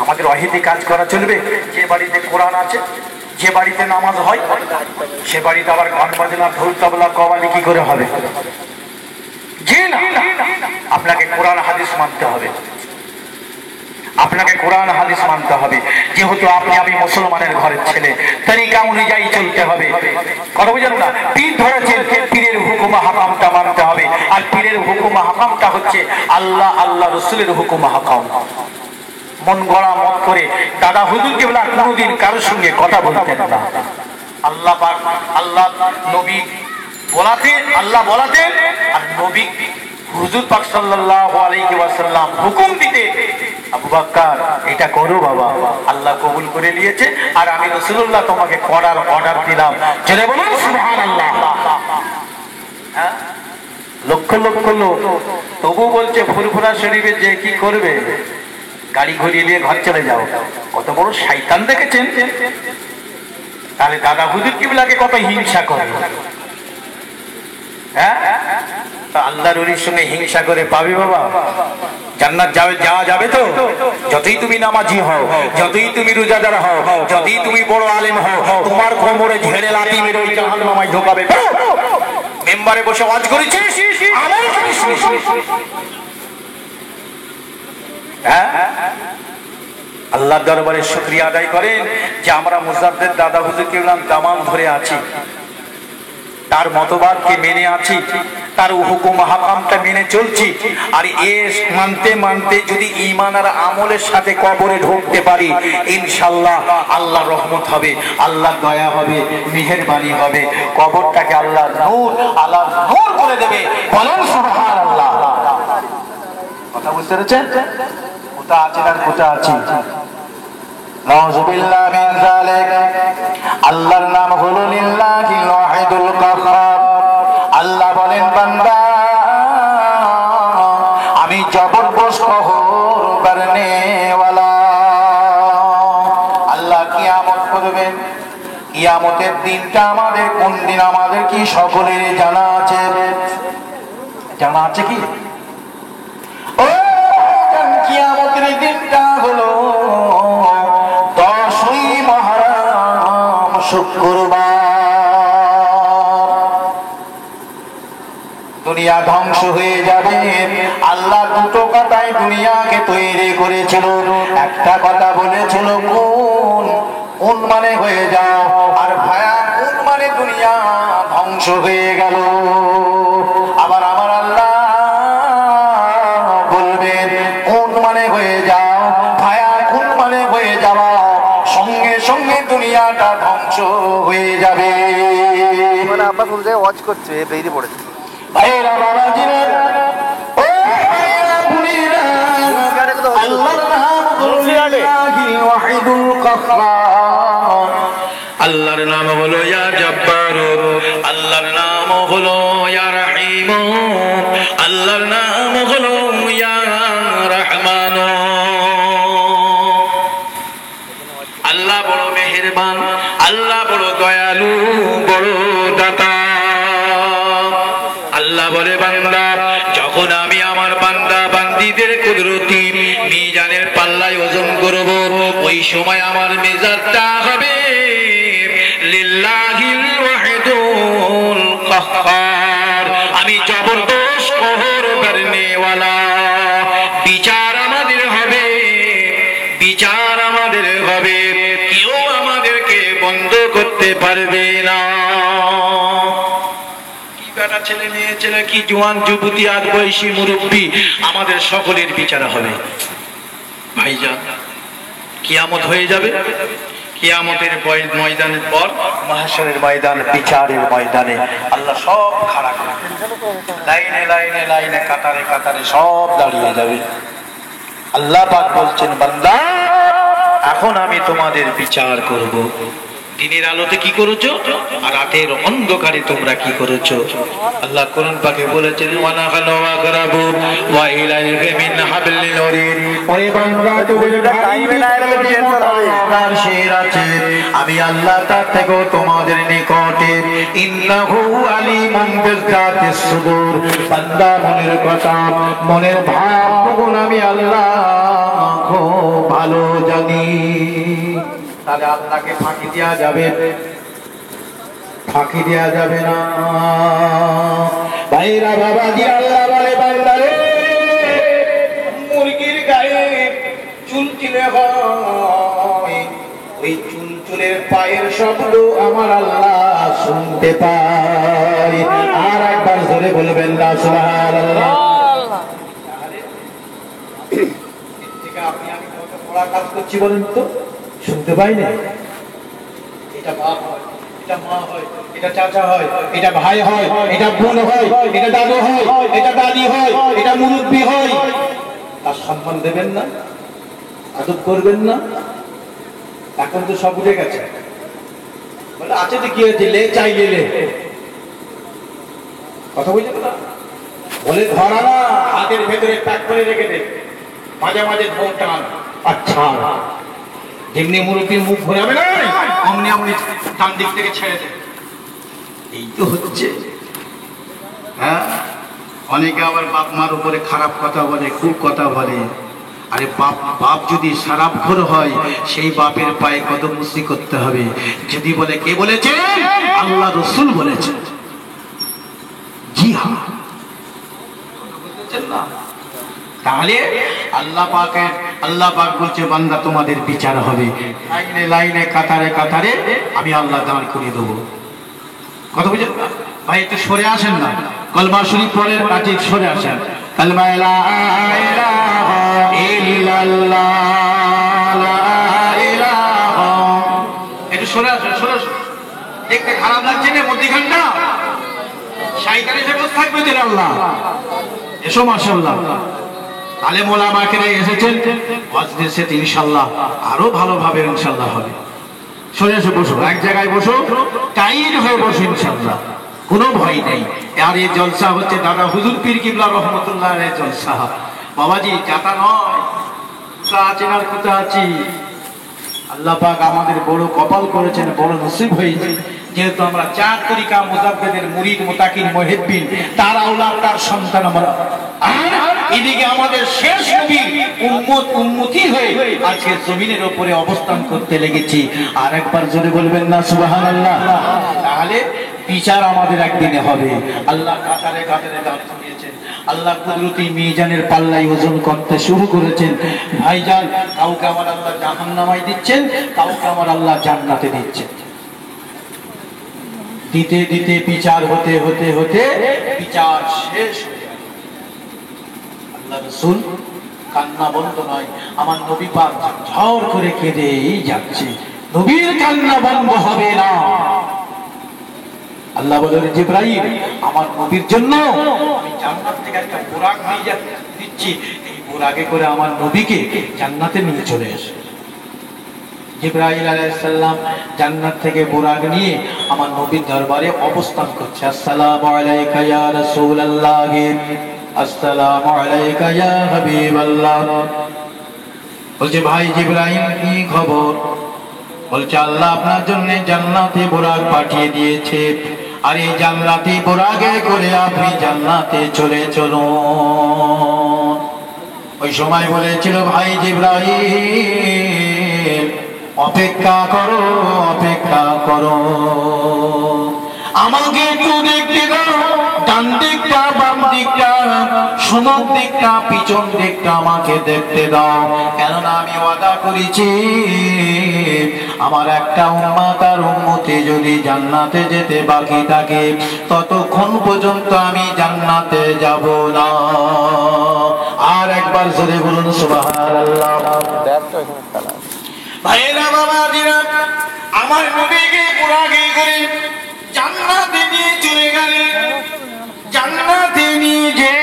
আমাদের ওয়াহিদে কাজ করা চলবে। যে বাড়িতে কোরআন আছে, যে বাড়িতে নামাজ হয়, সে বাড়িতে আবার গান বাজনা ঢোল তবলা কওয়ালি কি করে হবে? জি না, আপনাকে কোরআন হাদিস মানতে হবে। আপনাকে কোরআন হাদিস মানতে হবে। যেহেতু আপনি আমি মুসলমানের ঘরের ছেলে, তরিকা অনুযায়ী চলতে হবে। কথা বুঝলেন না? পীর ধরেছেন, পীরের হুকুম হাকামটা মানতে হবে। আর পীরের হুকুম হাকামটা হচ্ছে আল্লাহ আল্লাহ রাসূলের হুকুম হাকাম। মন গড়া মত করে দাদা হুজুর কেবলা কোনোদিন কারোর সঙ্গে কথা বলতেন না। আল্লাহ পাক, আল্লাহ নবী বলাতেন, আল্লাহ বলাতেন, আর নবী হুজুর পাক সাল্লাল্লাহু আলাইহি ওয়াসাল্লাম হুকুম দিতে, আবু বকর এটা করো বাবা, আল্লাহ কবুল করে নিয়েছে, আর আমি রাসূলুল্লাহ তোমাকে করার অর্ডার দিলাম। জোরে বলুন সুবহানাল্লাহ। হ্যাঁ, লক্ষ লক্ষ লোক তবু বলছে ফুরফুরা শরীফে যে কি করবে, গাড়ি ঘুরিয়ে নিয়ে ঘর চলে যাও। কত বড় শয়তান দেখেছেন? তাহলে দাদা হুজুর কিবলাকে কত হিংসা করে। হ্যাঁ, আল্লাহর ওলির সঙ্গে হিংসা করে পাবে বাবা? জান্নাত যাওয়া যাবে তো? যতই তুমি নামাজি হও, যতই তুমি রোজাদার হও, যতই তুমি বড় আলেম হও, তোমার কোমরে ঝেড়ে লাথি মেরে ওই জাহান্নামে ঢোকাবে। মেম্বারে বসে ওয়াজ করেছিস, আমল করিস। হ্যাঁ, আল্লাহর দরবারে শুকরিয়া আদায় করেন যে আমরা মুজাদ্দেদ দাদা হুজুর কিবলার দামান ধরে আছি, তার মতবাদকে মেনে আছি, তার হুকুম হাকামটা মেনে চলছি। আর এ মানতে মানতে যদি ঈমান আর আমলের সাথে কবরে ঢুকতে পারি, ইনশাআল্লাহ আল্লাহর রহমত হবে, আল্লাহর দয়া হবে, মেহেরবানি হবে, কবরটাকে আল্লাহর নূর করে দেবে। বলেন সুবহানাল্লাহ। কথা বুঝতে পেরেছেন? কোথা আছে আর কোথা আছি? নাউযুবিল্লাহ মিন যালিক। আল্লাহর নাম হলো লিল্লাহিল ওয়াহিদুল কাহ্হার। আল্লাহ বলেন বান্দা আমি জবরদস্ত কহর করনে ওয়ালা। আল্লাহ কিয়ামত করবেন। কিয়ামতের দিনটা আমাদের কোন দিন আমাদের কি সকলের জানা আছে? জানা আছে কি? ও কিয়ামতের দিনটা হলো 10ই মুহররম শুক্রবার। দুনিয়া ধ্বংস হয়ে যাবে। আল্লাহ দুটো কথায় দুনিয়াকে তৈরি করেছিল। একটা কথা বলেছিল কোন কোন মানে হয়ে যাও, আর ভায়া কোন মানে দুনিয়া ধ্বংস হয়ে গেল। আবার আমার আল্লাহ বলবেন কোন মানে হয়ে যাও, ভায়া কোন মানে হয়ে যাওয়া, সঙ্গে সঙ্গে দুনিয়াটা ধ্বংস হয়ে যাবে। মানে আব্বা ফুল দিয়ে ওয়াচ করছে, বেরিয়ে পড়েছে। ভাইরা বাবাজিরা, ও ভাইরা বুড়িরা, আল্লাহর নাম লিল্লাহিল ওয়াহিদুল কাহ্হার। আল্লাহর নাম হলো ইয়া জব্বার, আল্লাহর নাম হলো ইয়া রহিম, আল্লাহর নাম হলো ইয়া রহমান। আল্লাহ বড় মেহেরবান, আল্লাহ বড় দয়ালু, বড় দাতা। আল্লাহ বলে বান্দা যখন আমি আমার বান্দা বান্দীদের কুদরতি মিজানের পাল্লায় ওজন করব, ওই সময় আমার মেজাজটা হবে লিল্লাহিল ওয়াহিদুল কাহ্হার। আমি জবরদস্ত কহর করনে ওয়ালা। বিচার আমাদের হবে, বিচার আমাদের হবে, কেউ আমাদেরকে বন্ধ করতে পারবে না। ছেলে মেয়ে ছেলে কি জওয়ান যুবতী আর বয়সী মুরব্বী আমাদের সকলের বিচার হবে। ভাইজান কিয়ামত হয়ে যাবে। কিয়ামতের ময়দানের পর মাহশরের ময়দান, বিচারের ময়দানে আল্লাহ সব খাড়া করে লাইনে লাইনে লাইনে কাতারে কাতারে সব দাঁড়িয়ে যাবে। আল্লাহ পাক বলছেন বান্দা এখন আমি তোমাদের বিচার করব। দিনের আলোতে কি করেছো আর রাতের অন্ধকারে তোমরা কি করেছো? আল্লাহ কোরআন পাকে বলেছেন ওয়ানা খালা ওয়া গরাবু ওয়া ইলাইহি মিন হাবলিল ওয়ারিদ। ওরে বান্দা তুমি টাইমে না এলে টেনশন হবে। আর শের আছে আমি আল্লাহ তার থেকে তোমাদের নিকটে ইন্নাহু আলিমুন বিযাতিস সুদূর। বান্দা মনের কথা মনের ভাবগুলো আমি আল্লাহ খুব ভালো জানি। তাহলে আল্লাহকে ফাঁকি দেওয়া যাবে? ফাঁকি দেওয়া যাবে না। ভাইরা বাবাজি আল্লাহ বলে বান্দারে মুরগির গায়ে চুলচুলে হয়, ওই চুলচুলের পায়ের শব্দ আমার আল্লাহ শুনতে পাই। আর একবার জোরে বলবেন না সুবহানাল্লাহ। আপনি আমি কত বড় কাজ করছি বলেন তো, শুনতে পাই না? এটা বাপ হয়, এটা মা হয়, এটা চাচা হয়, এটা ভাই হয়, এটা বোন হয়, এটা দাদু হয়, এটা দাদি হয়, এটা মুরব্বি হয়। তার সম্মান দেবেন না, আদব করবেন না? এখন তো সব উঠে গেছে। বলে আছে তো কি হয়েছে, লে চাইলে লে। কথা বুঝলেন না? বলে ধরা না, হাতের ভেতরে প্যাক করে রেখে দে, মাঝে মাঝে ধোন টান। আচ্ছা যেমনি মুরব্বীর মুখ ঘোরাবে না অমনি অমনি ডান দিক থেকে ছেড়ে দেবে। এই তো হচ্ছে। হ্যাঁ, অনেকে আবার বাপ মার উপরে খারাপ কথা বলে, খুব কথা বলে। আরে বাপ বাপ যদি খারাপখোর হয় সেই বাপের পায়ে কদম মুসি করতে হবে। যদি বলে কে বলেছে? আল্লাহ রসুল বলেছে। জি হ্যাঁ, বুঝতেছেন না? তাহলে আল্লাহ পাক বলছে বান্দা তোমাদের বিচার হবে। লাইনে লাইনে কাতারে কাতারে আমি আল্লাহ দাঁড় করিয়ে দেবো। কথা বুঝেন না? ভাই একটু সরে আসেন না, কলমা শরীফ পড়েন, কাছে সরে আসেন। কালমা লা ইলাহা ইল্লাল্লাহ, লা ইলাহা। একটু সরে আসেন, সরে আসেন। দেখতে খারাপ লাগছে না মধ্যখানটা? শয়তান এসে বসে থাকবে যে আল্লাহ। এসো মাশাআল্লাহ। আলেম ওলামাকেরা এসেছেন, ওয়াজ দিয়েছেন, ইনশাআল্লাহ আরো ভালোভাবে ইনশাআল্লাহ হবে। সরে এসে বসো, এক জায়গায় বসো, টাইট হয়ে বসো ইনশাআল্লাহ, কোনো ভয় নেই। আর এই জলসা হচ্ছে দাদা হুজুর পীর কিবলা রহমতুল্লাহ আলাইহির জলসা। বাবাজি যাতা নয়, কোথা আছেন আর কোথা আছি। আল্লাহ পাক আমাদের বড় কপাল করেছেন, বড় নসিব হয়েছে, যেহেতু আমরা চার তরিকা মুজাদ্দিদের মুরিদ মুতাকিন মুহিব্বিন, তার আওলাদ তার সন্তান আমরা। আর এদিকে আমাদের শেষ নবীর উম্মত উম্মতি হয়ে আজকে জমিনের উপরে অবস্থান করতে লেগেছি। আর একবার জোরে বলবেন না সুবহানাল্লাহ? তাহলে বিচার আমাদের একদিনে হবে। আল্লাহ কাতারে কাতারে দাঁড়িয়ে দিয়েছেন, আল্লাহ কুদরতি মিজানের পাল্লাই ওজন করতে শুরু করেছেন। ভাইজান, কাউকে আমার আল্লাহ জাহান্নামায় দিচ্ছেন, কাউকে আমার আল্লাহ জান্নাতে দিচ্ছেন। দিতে দিতে বিচার হতে হতে হতে বিচার শেষ হয়ে গেল। আল্লাহ রাসূল কান্না বন্ধ নয়, আমার নবী পাক ঝড় করে কেঁদেই যাচ্ছে। নবীর কান্না বন্ধ হবে না। আল্লাহ বলেন, জিবরাইল আমার নবীর জন্য আমি জান্নাত থেকে একটা বুরাক নিয়ে দিচ্ছি, এই বুরাকে করে আমার নবীকে জান্নাতে নিয়ে চলে আসে। জিবরাইল আলাইহিস সালাম জান্নাত থেকে বুরাক নিয়ে আমার নবীর দরবারে অবস্থান করছে। আসসালামু আলাইকা ইয়া রাসূলুল্লাহ, আসসালামু আলাইকা ইয়া হাবিবাল্লাহ। বলছে, ভাই জিবরাইল কি খবর? বলছে, আল্লাহ আপনার জন্য জান্নাতে বুরাক পাঠিয়ে দিয়েছে, আর এই জান্নাতি বুরাকে করে আপনি জান্নাতে চলে চলুন। ওই সময় বলেছিল, ভাই জিবরাইল অপেক্ষা করো, অপেক্ষা করো, আমাকে একটু দেখতে দাও, ডান দিকটা বাম দিকটা সামনের দিকটা পিছন দিকটা আমাকে দেখতে দাও, কেননা আমি ওয়াদা করেছি আমার একটা উম্মত আর উম্মতি যদি জান্নাতে যেতে বাকি থাকে ততক্ষণ পর্যন্ত আমি জান্নাতে যাব না। আর একবার জোরে বলুন সুবহানাল্লাহ। ভাইরা বাবাজিরা, আমার নবীকে বুরাকে করে জান্নাতে নিয়ে চলে গেলেন। জান্নাতে নিয়ে যে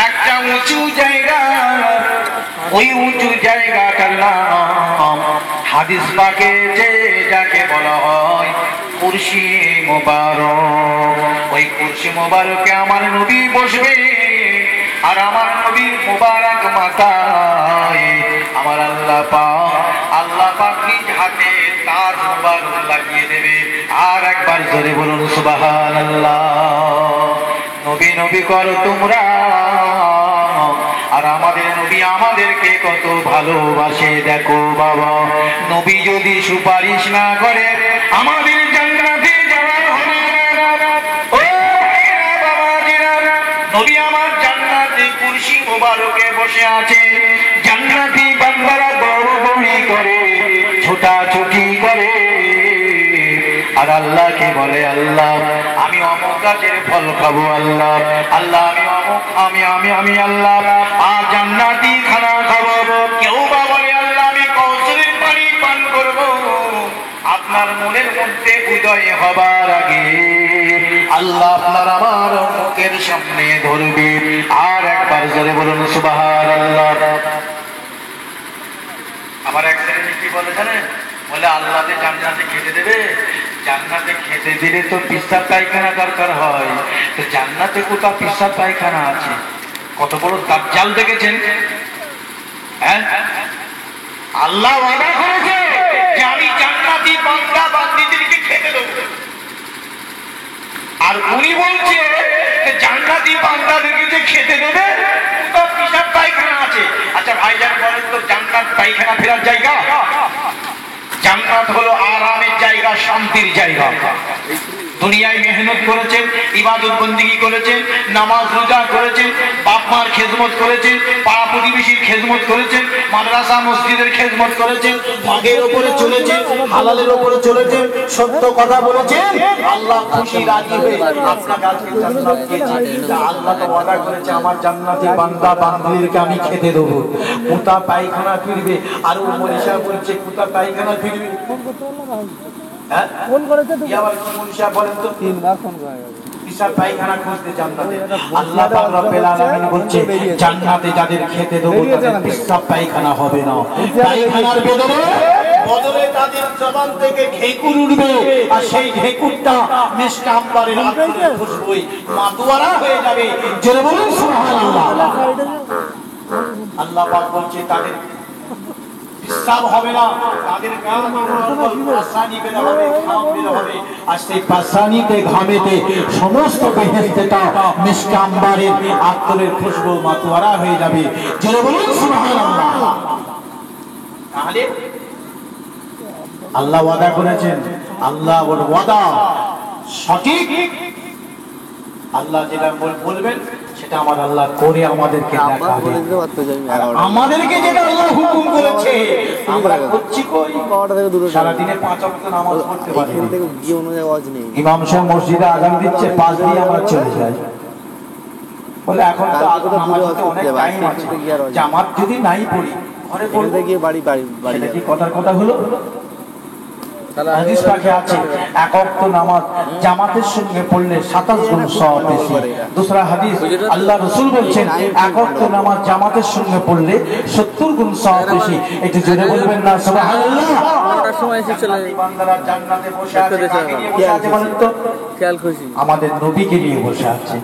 একটা উঁচু জায়গা, ওই উঁচু জায়গাটার নাম হাদিস পাকে যে যাকে বলা হয় কুরসি মুবারক। ওই কুরসি মুবারকে আমার নবী বসবে, আর আমার নবীর মুবারক মাথায় আমার আল্লাহ পাক নিজ হাতে তাজ মুবারক লাগিয়ে দেবে। আর একবার জোরে বলুন সুবহানাল্লাহ। নবী নবী করো তোমরা, আর আমাদের নবী আমাদেরকে কত ভালোবাসে দেখো বাবা। নবী যদি সুপারিশ না করে আমাদের জান্নাতে যাওয়া হবে না। ও বাবাজিরা, নবী আমার জান্নাতে কুরসি মুবারকে বসে আছে। জান্নাতি বান্দারা দৌড়াদৌড়ি করে, ছোটাছুটি করে, আর আল্লাহকে বলে, আল্লাহ আমি অমুক গাছের ফল খাবো, আল্লাহ আল্লাহ আমি অমুক আমি আল্লাহ আর জান্নাতি খানা খাবো। কেউ বা বলে, আল্লাহ আমি কৌশলের পানি পান করবো। আপনার মনের মধ্যে উদয় হবার আগে আল্লাহ আপনার আমার মুখের সামনে ধরবে। আর একবার জোরে বলুন সুবহানাল্লাহ। আমার এক শ্রেণী কি বলে জানেন? বলে আল্লাহতে জান্নাতে খেতে দেবে। জান্নাতে খেতে দিলে তো পিসাব পায়খানা দরকার হয়, তো জান্নাতে কোথা পিসাব পায়খানা আছে? কত বড় দাজ্জাল দেখেছেন? হ্যাঁ, আল্লাহ ওয়াদা করেছে যে আমি জান্নাতি বান্দা বান্দীদেরকে খেতে দেব, আর উনি বলছে যে জান্নাতি বান্দাদেরকে যে খেতে দেবে কোথা পিসাব পায়খানা আছে। আচ্ছা ভাইজান বলেন তো, জান্নাত পায়খানা ফেরার জায়গা? জান্নাত হলো আরামের জায়গা, শান্তির জায়গা। দুনিয়ায় মেহনত করেছেন, ইবাদত বন্দেগী করেছেন, নামাজ রোজা করেছেন, বাপ মার খেদমত করেছেন, পাড়া প্রতিবেশীর খেদমত করেছেন, মাদ্রাসা মসজিদের খেদমত করেছেন, হকের উপরে চলেছেন, হালালের উপরে চলেছেন, সত্য কথা বলেছেন, আল্লাহ খুশি রাজি হয়ে আপনাকে আজকে জান্নাত দিয়েছে। আল্লাহ তো ওয়াদা করেছে আমার জান্নাতি বান্দা বান্দীদেরকে আমি খেতে দেবো। কোথা পায়খানা ফিরবে? আর ও মনীষা বলছে কোথা পায়খানা ফিরবে? ফোন করেছে তো, আবার কি মনীষা বলেন তো? 3 বার ফোন করে গেছে। পেশাব পায়খানা খুঁজতে জান্নাতে। আল্লাহ পাক রব্বুল আলামিন বলছে জান্নাতে যাদের খেতে দেবো তাদের পেশাব পায়খানা হবে না, পায়খানার বদলে তাদের জবান থেকে ঢেকুর উঠবে, আর সেই ঢেকুরটা মিষ্টি আম্বারের আতরের খুশবুয় মাতোয়ারা হয়ে যাবে। জোরে বলুন সুবহানাল্লাহ। আল্লাহ পাক বলছে তাদের পেশাব হবে না, তাদের পাসানি বের হবে, ঘাম বের হবে, আর সেই পাসানিতে ঘামেতে সমস্ত বেহেশতেটা মিষ্টি আম্বারের আতরের খুশবু মাতোয়ারা হয়ে যাবে। জোরে বলুন সুবহানাল্লাহ। তাহলে আল্লাহ ওয়াদা করেছেন, আল্লাহ ওর ওয়াদা সঠিক। আল্লাহ যেটা বলবেন সেটা আমার আল্লাহ করে আমাদেরকে দেখাবে। আমাদেরকে যেটা আল্লাহ হুকুম করেছে আমরা করছি কই? সারা দিনে 5 ওয়াক্ত নামাজ পড়তে পারি, ইমাম সাহেব মসজিদে আযান দিচ্ছে, 5 দিয়ে আমরা চলে যাই। বলে এখন তো নামাজ পড়তে অনেক টাইম আছে, জামাত যদি নাই পড়ি ঘরে পড়তে গিয়ে বাড়ি কি কথার কথা হলো? হাদিস পাকে আছে এক ওয়াক্ত নামাজ জামাতের সঙ্গে পড়লে 27 গুণ সওয়াব বেশি। দুসরা হাদিস আল্লাহ রাসূল বলছেন এক ওয়াক্ত নামাজ জামাতের সঙ্গে পড়লে 70 গুণ সওয়াব বেশি। একটু জোরে বলবেন না সুবহানাল্লাহ। ওটার সময় এসে চলে বান্দারা জান্নাতে বসে আছে, কাকে নিয়ে বসে আছে বলেন তো? খেয়াল খুশি আমাদের নবীকে নিয়ে বসে আছে,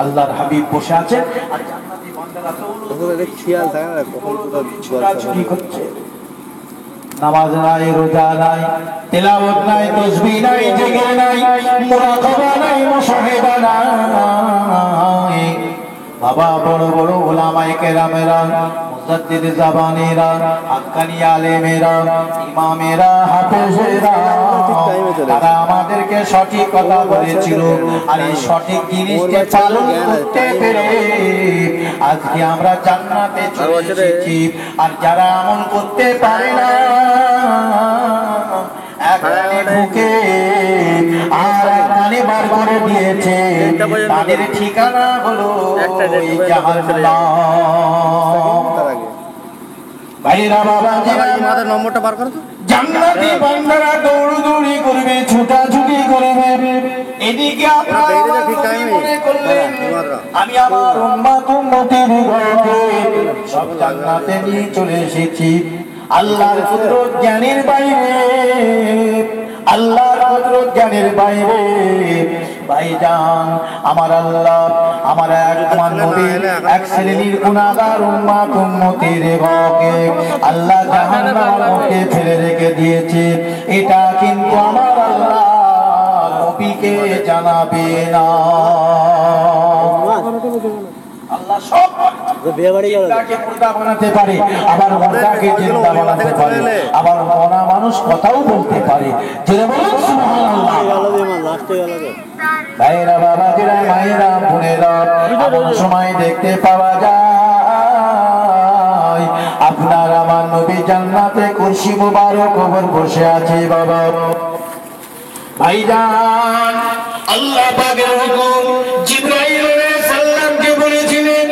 আল্লাহর হাবিব বসে আছে, আর জান্নাতি বান্দারা তো ওদের খেয়াল থাকে না কখন কোথাও চুরি করছে। নামাজ নাই, রোজা নাই, তেলাওয়াত নাই, তাসবিহ নাই, জিকির নাই, মুরাকাবা নাই, মুশাহিদা নাই। বাবা বড় বড় উলামায়ে কেরামেরা, মুজাদ্দিদ জাবানিরা, হাক্কানি আলেমেরা, ইমামেরা, হাফেজেরা তারা আমাদেরকে সঠিক কথা বলেছিল, আর এই সঠিক জিনিসকে পালন করতে পেরে আজকে আমরা জান্নাতে চলে এসেছি। আর যারা আমল করতে পারে না, একখানে ঢুকে আর একখানে বার করে দিয়েছে, তাদের ঠিকানা হলো জাহান্নাম। ভাইরা বাবা মাদের নম্বরটা বার করো তো। জান্নাতি বান্দারা দৌড়দৌড়ি করবে, ছুটাছুটি করবে, এদিকে আপনারা মনে করলেন আমি আমার উম্মতের ঘরকে সব জান্নাতে নিয়ে চলে এসেছি। আল্লাহর কুদরত জ্ঞানের বাইরে, আল্লাহর কুদরত জ্ঞানের বাইরে ভাইজান আমার আল্লাহ আমার আমার নবী এক শ্রেণীর গুনাহগার উম্মতের ঘরকে আল্লাহ জাহান্নামের মধ্যে ফেলে রেখে দিয়েছে। এটা কিন্তু আমার আল্লাহ নবীকে জানাবে না। আল্লাহ সব বানাতে পারে, আবার মুর্দাকে জিন্দা বানাতে পারে, আবার মরা মানুষ কথাও বলতে পারে। ভাইরা বাবাজিরা, মায়েরা, বোনেরা, এমন সময় দেখতে পাওয়া যায় আপনার আমার নবী জান্নাতে কুরসি মুবারক উপর বসে আছে। বাবা ভাইজান আল্লাহ পাকের হুকুম জিবরাইল আলাইহিস সালামকে বলেছিলেন,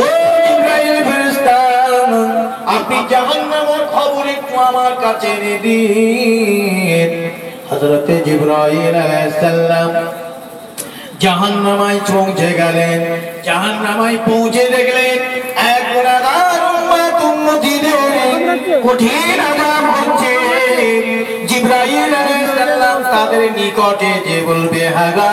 ও জিবরাইল ফেরেশতা আপনি জাহান্নামের খবর একটু আমার কাছে এনে দিন। হযরতে জিবরাইল আলাইহিস সালাম জাহান্নামায় পৌঁছে গেলেন। জাহান্নামায় পৌঁছে দেখলেন এক গুনাহগার উম্মতিদের কঠিন আযাব হচ্ছে। জিবরাইল আলাইহিস সালাম তাদের নিকটে যে বলবে, হাগা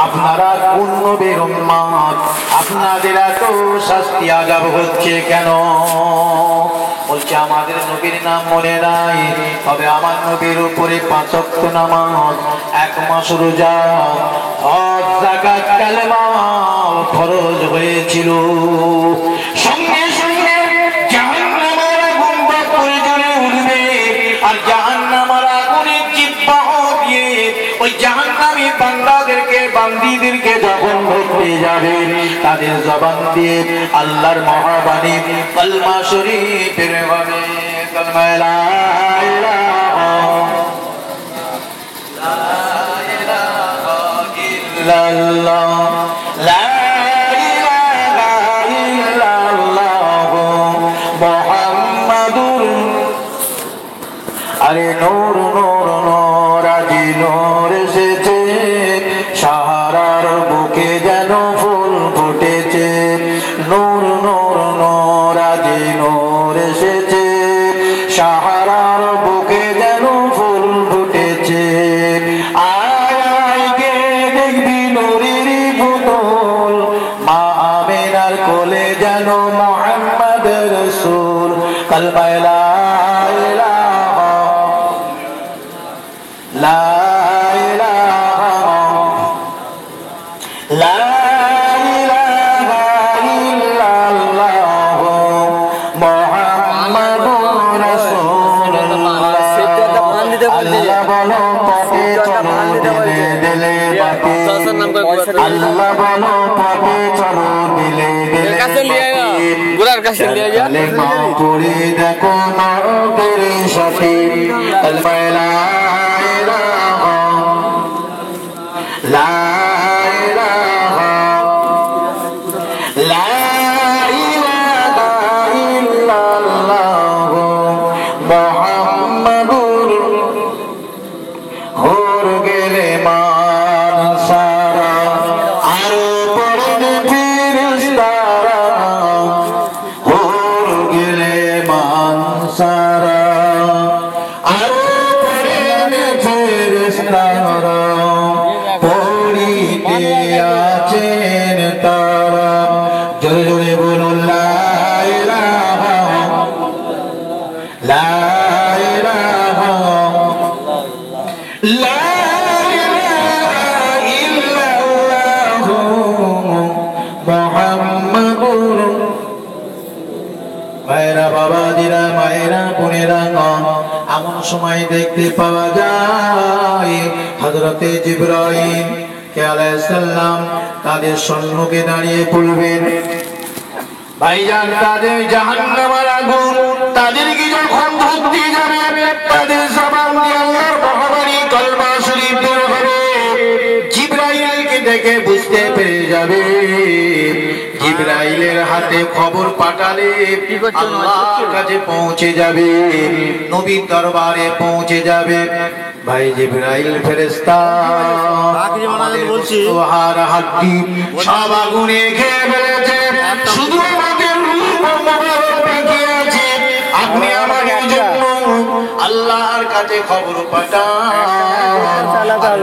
আপনারা কোন নবীর উম্মত, আপনাদের এত শাস্তি আযাব হচ্ছে কেন? বলছে আমাদের নবীর নাম মনে নাই, তবে আমার নবীর উপরে 5 ওয়াক্ত নামাজ, 1 মাস রোজা, হজ, যাকাত, কালেমা ফরজ হয়েছিল। সঙ্গে সঙ্গে জাহান্নামের আগুন করে জ্বলে উঠবে, আর জাহান্নামের আগুনের জিহ্বা দিয়ে ওই জাহান্নামী বান্দাদেরকে বান্দীদেরকে যখন ধরতে যাবে তাদের জবান দিয়ে আল্লাহর মহাবাণী কালমা শরীফের বাণী, কালমা লা ইলাহা ইল্লাল্লাহ, লা ইলাহা ইল্লাল্লাহ মুহাম্মাদুর। আরে নূর নূর নূর আজি নূর এসেছে, যেন মুহাম্মদ রাসূল কালমায় লা ইলাহা লা ইলাহা লা ইলাহা ইল্লাল্লাহ মুহাম্মাদুর রাসূলুল্লাহ আল্লাহ বলো পথে চলো দিলে দিলে বাতি আল্লাহ বলো পথে চলো দিলে দিলে গুলার কাছে নিয়ে যা কালেমা পড়ে দেখো নরকের সাথে কালমায় লা ইলাহা লা ইলাহা লা ইলাহা ইল্লাল্লাহ মুহাম্মাদুর হোর গেলে মান সারা আরো পড়েন ফেরেশতারা হোর গেলে মান সারা আরো পড়েন ফেরেশতারা পড়িতে আছেন তারা জোরে জোরে বলুন লা ইলাহা লা ইলাহা লা ইলাহা ইল্লাল্লাহ মুহাম্মাদুর মায়েরা বাবাজিরা মায়েরা বোনেরা এমন সময় দেখতে পাওয়া যায় হযরতে জিবরাইল আলাইহিস সালাম তাদের সম্মুখে দাঁড়িয়ে পড়বেন ভাইজান তাদের জাহান্নামের আগুন তাদেরকে যখন ধরতে যাবে তাদের জবান দিয়ে আল্লাহর মহাবাণী কালমা শরীফ বের হবে জিবরাইলকে দেখে বুঝতে পেরে যাবে জিবরাইলের হাতে খবর পাঠালে আল্লাহর কাছে পৌঁছে যাবে নবীর দরবারে পৌঁছে যাবে ভাই জিবরাইল ফেরেশতা আমাদের সুবহান হাড্ডি সব আগুনে খেয়ে ফেলেছে শুধু আমাদের রূহ মোবারক বাকি আছে আপনি আমাদের জন্য আল্লাহর কাছে খবর পাঠান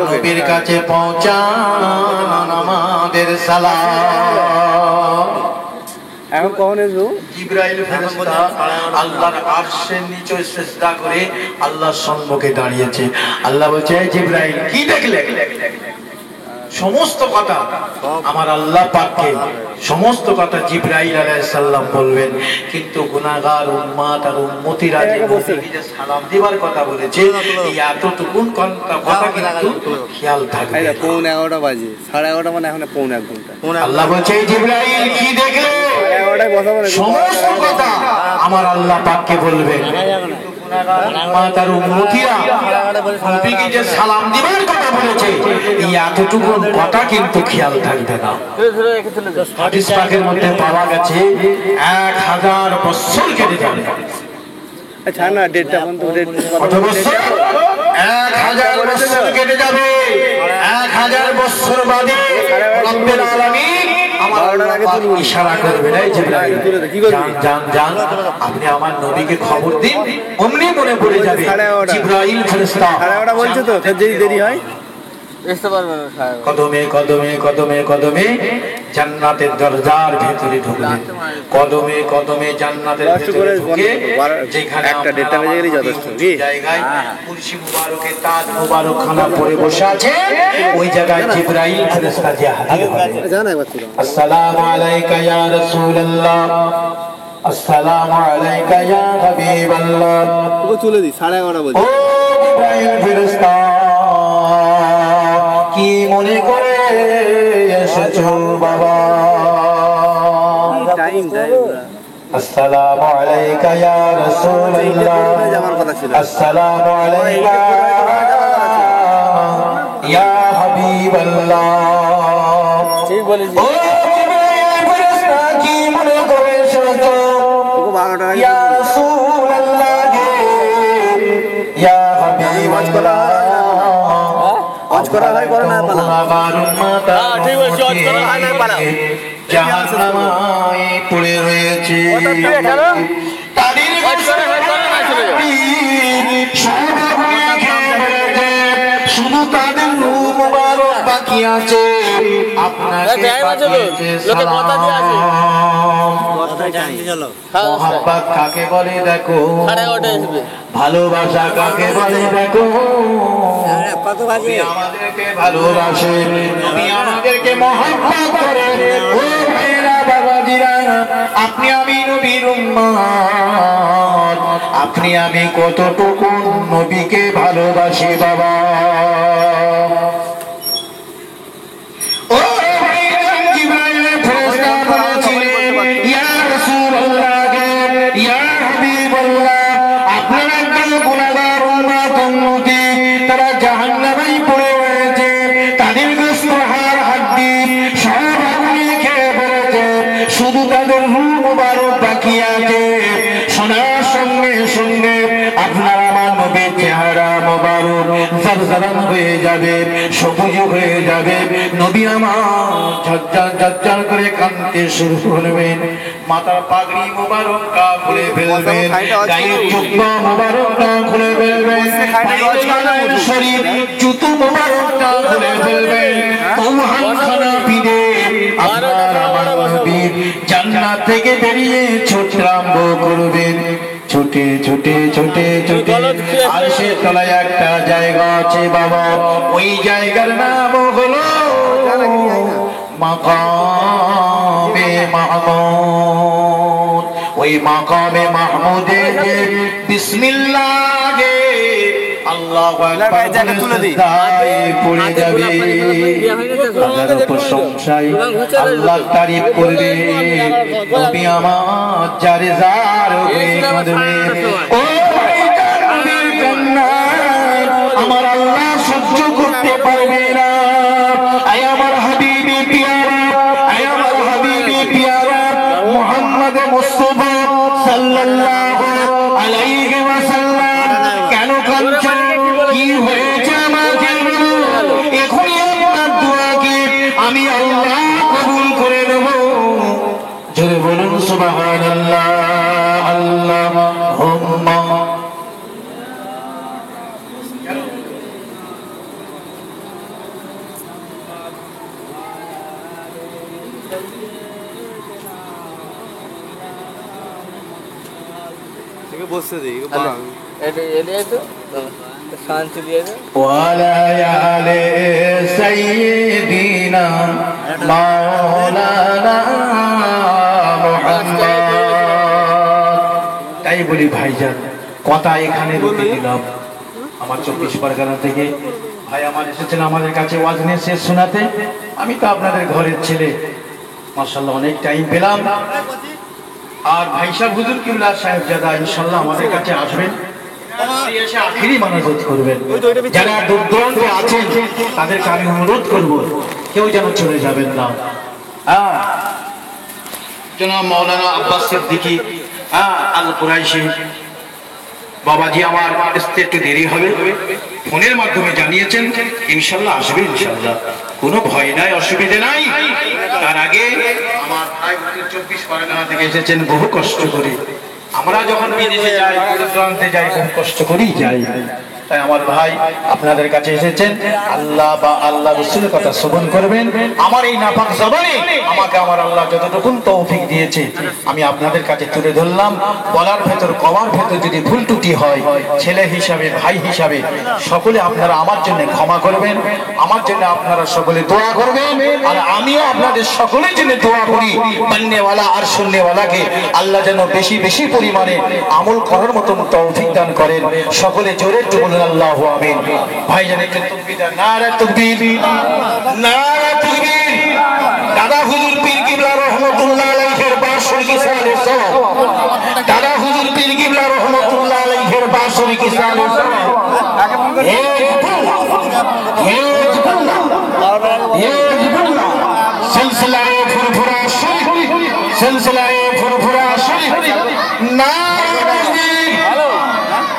নবীর কাছে পৌঁছান আমাদের সালাম এখন কখন এসো জিবরাইল ফেরেশতা আল্লাহর আরশের নিচে সিজদা করে আল্লাহর সম্মুখে দাঁড়িয়েছে আল্লাহ বলছে জিবরাইল কি দেখলে সমস্ত কথা আমার আল্লাহ পাককে সমস্ত কথা জিবরাইল আলাইহিস সালাম বলবেন কিন্তু গুনাহগার উম্মত আর উম্মতিরা যে সালাম দিবার কথা বলেছে এই এতটুকুন কথা কিন্তু খেয়াল থাকবে পৌন 11টা বাজে 11:30 মানে এখন পৌন 1 ঘন্টা আল্লাহ বলছে জিবরাইল কি দেখলে 11টায় কথা বলে সমস্ত কথা আমার আল্লাহ পাককে বলবেন মাতার উম্মতিরা নবীকে যে সালাম দিবার কথা বলেছে এই এতটুকু কথা কিন্তু খেয়াল থাকবে না হাদিস পাকের মধ্যে পাওয়া গেছে 1000 বছর কেটে যাবে আচ্ছা না ডেটটা বন্ধ ডেট কত বছর 1000 বছর কেটে যাবে 1000 বছর বাদে রব্বুল আলামিন আমার ইশারা করবেন এই জিবরাইল জান জান আপনি আমার নবীকে খবর দিন অমনি মনে পড়ে যাবে জিবরাইল ফেরেশতা 11:30 বলছে তো যদি দেরি হয় আসতে পারবে না কদমে কদমে কদমে কদমে জান্নাতের দরজার ভিতরে ঢুকলেন কদমে কদমে জান্নাতের ভিতরে ঢুকে যেখানে একটা ডেটটা বেজে গেলেই যথেষ্ট কি জায়গায় কুরসি মুবারকে তাজ মুবারক খানা পড়ে বসে আছে ওই জায়গায় জিবরাইল ফেরেশতা যে হাজির হয় জানা একবার ছিল আসসালামু আলাইকা ইয়া রাসূলুল্লাহ আসসালামু আলাইকা ইয়া হাবিবাল্লাহ ওকে তুলে দি 11:30 বলছে ও জিবরাইল ফেরেশতা কি মনে করে এসেছো বাবা টাইম আসসালামু আলাইকা ইয়া রাসূলুল্লাহ আসসালামু আলাইকা ইয়া হাবিবাল্লাহ ঠিক বলেছি ও জিবরাইল ফেরেশতা কি মনে করে এসেছো ওকে 12টা ইয়া রাসূলুল্লাহ ইয়া হাবিবাল্লাহ অজ করা হয় করে না পালা ঠিক বলছি অজ করা হয় না পালা জাহান্নামে পড়ে রয়েছে তাদের অজ করা হয় করে না চলে যাও শুধু তাদের রূহ মুবারক বাকি আছে আপনাকে লোকে কথা দিয়ে আছে মোহাব্বত কাকে বলে দেখো, ভালোবাসা কাকে বলে দেখো। নবী আমাদেরকে ভালোবাসে, নবী আমাদেরকে মোহাব্বত করে। ও ভাইরা বাবাজিরা, আপনি আমি নবীর উম্মত, আপনি আমি কতটুকু নবীকে ভালোবাসি বাবা। ও ভাইজান, জিবরাইল ফেরেশতা বলেছিলেন, ইয়া রাসূলুল্লাহ, ইয়া হাবিবাল্লাহ, আপনার একদল গুনাহগার উম্মত উম্মতি, তারা জাহান্নামে পড়ে রয়েছে, তাদের গোশত হাড় হাড্ডি সব আগুনে খেয়ে ফেলেছে, শুধু তাদের রূহ মুবারক বাকি আছে। শোনার সঙ্গে সঙ্গে আপনার আমার নবীর চেহারা মুবারক জরজরান হয়ে যাবে, সবুজ হয়ে যাবে। নবী আমার ঝরঝর ঝরঝর করে কাঁদতে শুরু করবেন, মাথার পাগড়ি মুবারকটা খুলে ফেলবেন, গায়ের জুব্বা মুবারকটা খুলে ফেলবেন, পায়ের শরীর জুতো মুবারকটা খুলে ফেলবেন। খানা পিনে আপনার আমার নবীর জান্নাত থেকে বেরিয়ে ছোটে আরম্ভ করবেন, ছোটে ছোটে ছোটে ছোটে। আর সে তলায় একটা জায়গা আছে বাবা, ওই জায়গার নাম হলো মাকামে মাহমুদ। ওই মাকামে মাহমুদে বিসমিল্লাহ আল্লাহু আকবার পড়ে যাবে, আল্লাহর প্রশংসায় আল্লাহর তারিফ করবে, নবী আমার যারে যার হয়ে কাঁদবে। ও ভাইজান, নবীর জান্নাত আমার আল্লাহ সহ্য করতে পারবে না। আয় আমার হাবিবি পিয়ারা, আয় আমার হাবিবি পিয়ারা মুহাম্মদ মুস্তাফা সাল্লাল্লাহু আলাইহি ওয়াসাল্লাম, কেন কাঁদছেন? কি হয়েছে আমাকে বলুন, এখনই আপনার দোয়াকে আমি আল্লাহ কবুল করে নেব। জোরে বলুন সুবহানাল্লাহ, আল্লাহুম্মা। বসতে দিই শান্তি দিয়ে ওয়ালা আলে সাইয়্যিদিনা মাওলানা মুহাম্মদ। তাই বলি ভাইজান, কথা এখানে রুখে দিলাম। আমার 24 পরগনা থেকে ভাই আমার এসেছেন আমাদের কাছে ওয়াজ নিয়ে শেষ শোনাতে। আমি তো আপনাদের ঘরের ছেলে, মাশাআল্লাহ অনেক টাইম পেলাম। আর ভাই সাহেব হুজুর কিবলা সাহেবজাদা ইনশাআল্লাহ আমাদের কাছে আসবেন, এসে আখিরি মানাজাত করবেন। যারা দূর দূরান্তে আছেন তাদেরকে আমি অনুরোধ করব, কেউ যেন চলে যাবেন না। জনাব মাওলানা আব্বাস সিদ্দিকী আল কুরাইশি বাবাজি আমার আসতে একটু দেরি হবে, ফোনের মাধ্যমে জানিয়েছেন ইনশাআল্লাহ আসবে, ইনশাআল্লাহ কোনো ভয় নাই, অসুবিধা নাই। তার আগে আমার ভাই 24 পরগনা থেকে এসেছেন বহু কষ্ট করে। আমরা যখন বিদেশে যাই, দূরান্তে যাই, বহু কষ্ট করেই যাই। তাই আমার ভাই আপনাদের কাছে এসেছেন, আল্লাহ বা আল্লাহ রাসূলের কথা শ্রবণ করবেন। আমার এই নাপাক জবানে আমাকে আমার আল্লাহ যতটুকু তৌফিক দিয়েছে আমি আপনাদের কাছে তুলে ধরলাম। বলার ভেতর কমার ভেতর যদি ভুল ত্রুটি হয়, ছেলে হিসাবে ভাই হিসাবে সকলে আপনারা আমার জন্য ক্ষমা করবেন, আমার জন্য আপনারা সকলে দোয়া করবেন। আর আমিও আপনাদের সকলের জন্য দোয়া করি, মাননেওয়ালা আর শুননেওয়ালাকে আল্লাহ যেন বেশি বেশি পরিমাণে আমল করার মতো তৌফিক দান করেন। সকলে জোরে বলুন আল্লাহু আমিন। ভাইজান একটু তাকবীর, নারে তাকবীর, নারে তাকবীর। দাদা হুজুর পীর কিবলা রহমাতুল্লাহ আলাইহির বার্ষিকী সালে সব, দাদা হুজুর পীর কিবলা রহমাতুল্লাহ আলাইহির বার্ষিকী সালে সব। সিলসিলায়ে ফুরফুরা শরীফ, সিলসিলায়ে ফুরফুরা শরীফ, নারে তাকবীর।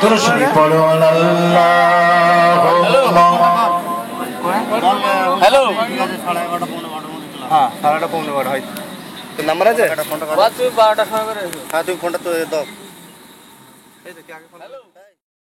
দরুদ পড়ো আল্লাহুম্মা। হ্যালো, হ্যাঁ 11:30 পৌনে 12 হয়। তোর নাম্বার আছে? তুমি 12টার সময় করে এসো। হ্যাঁ তুমি ফোনটা তো দাও। এই তো কি আগে ফোন। হ্যালো।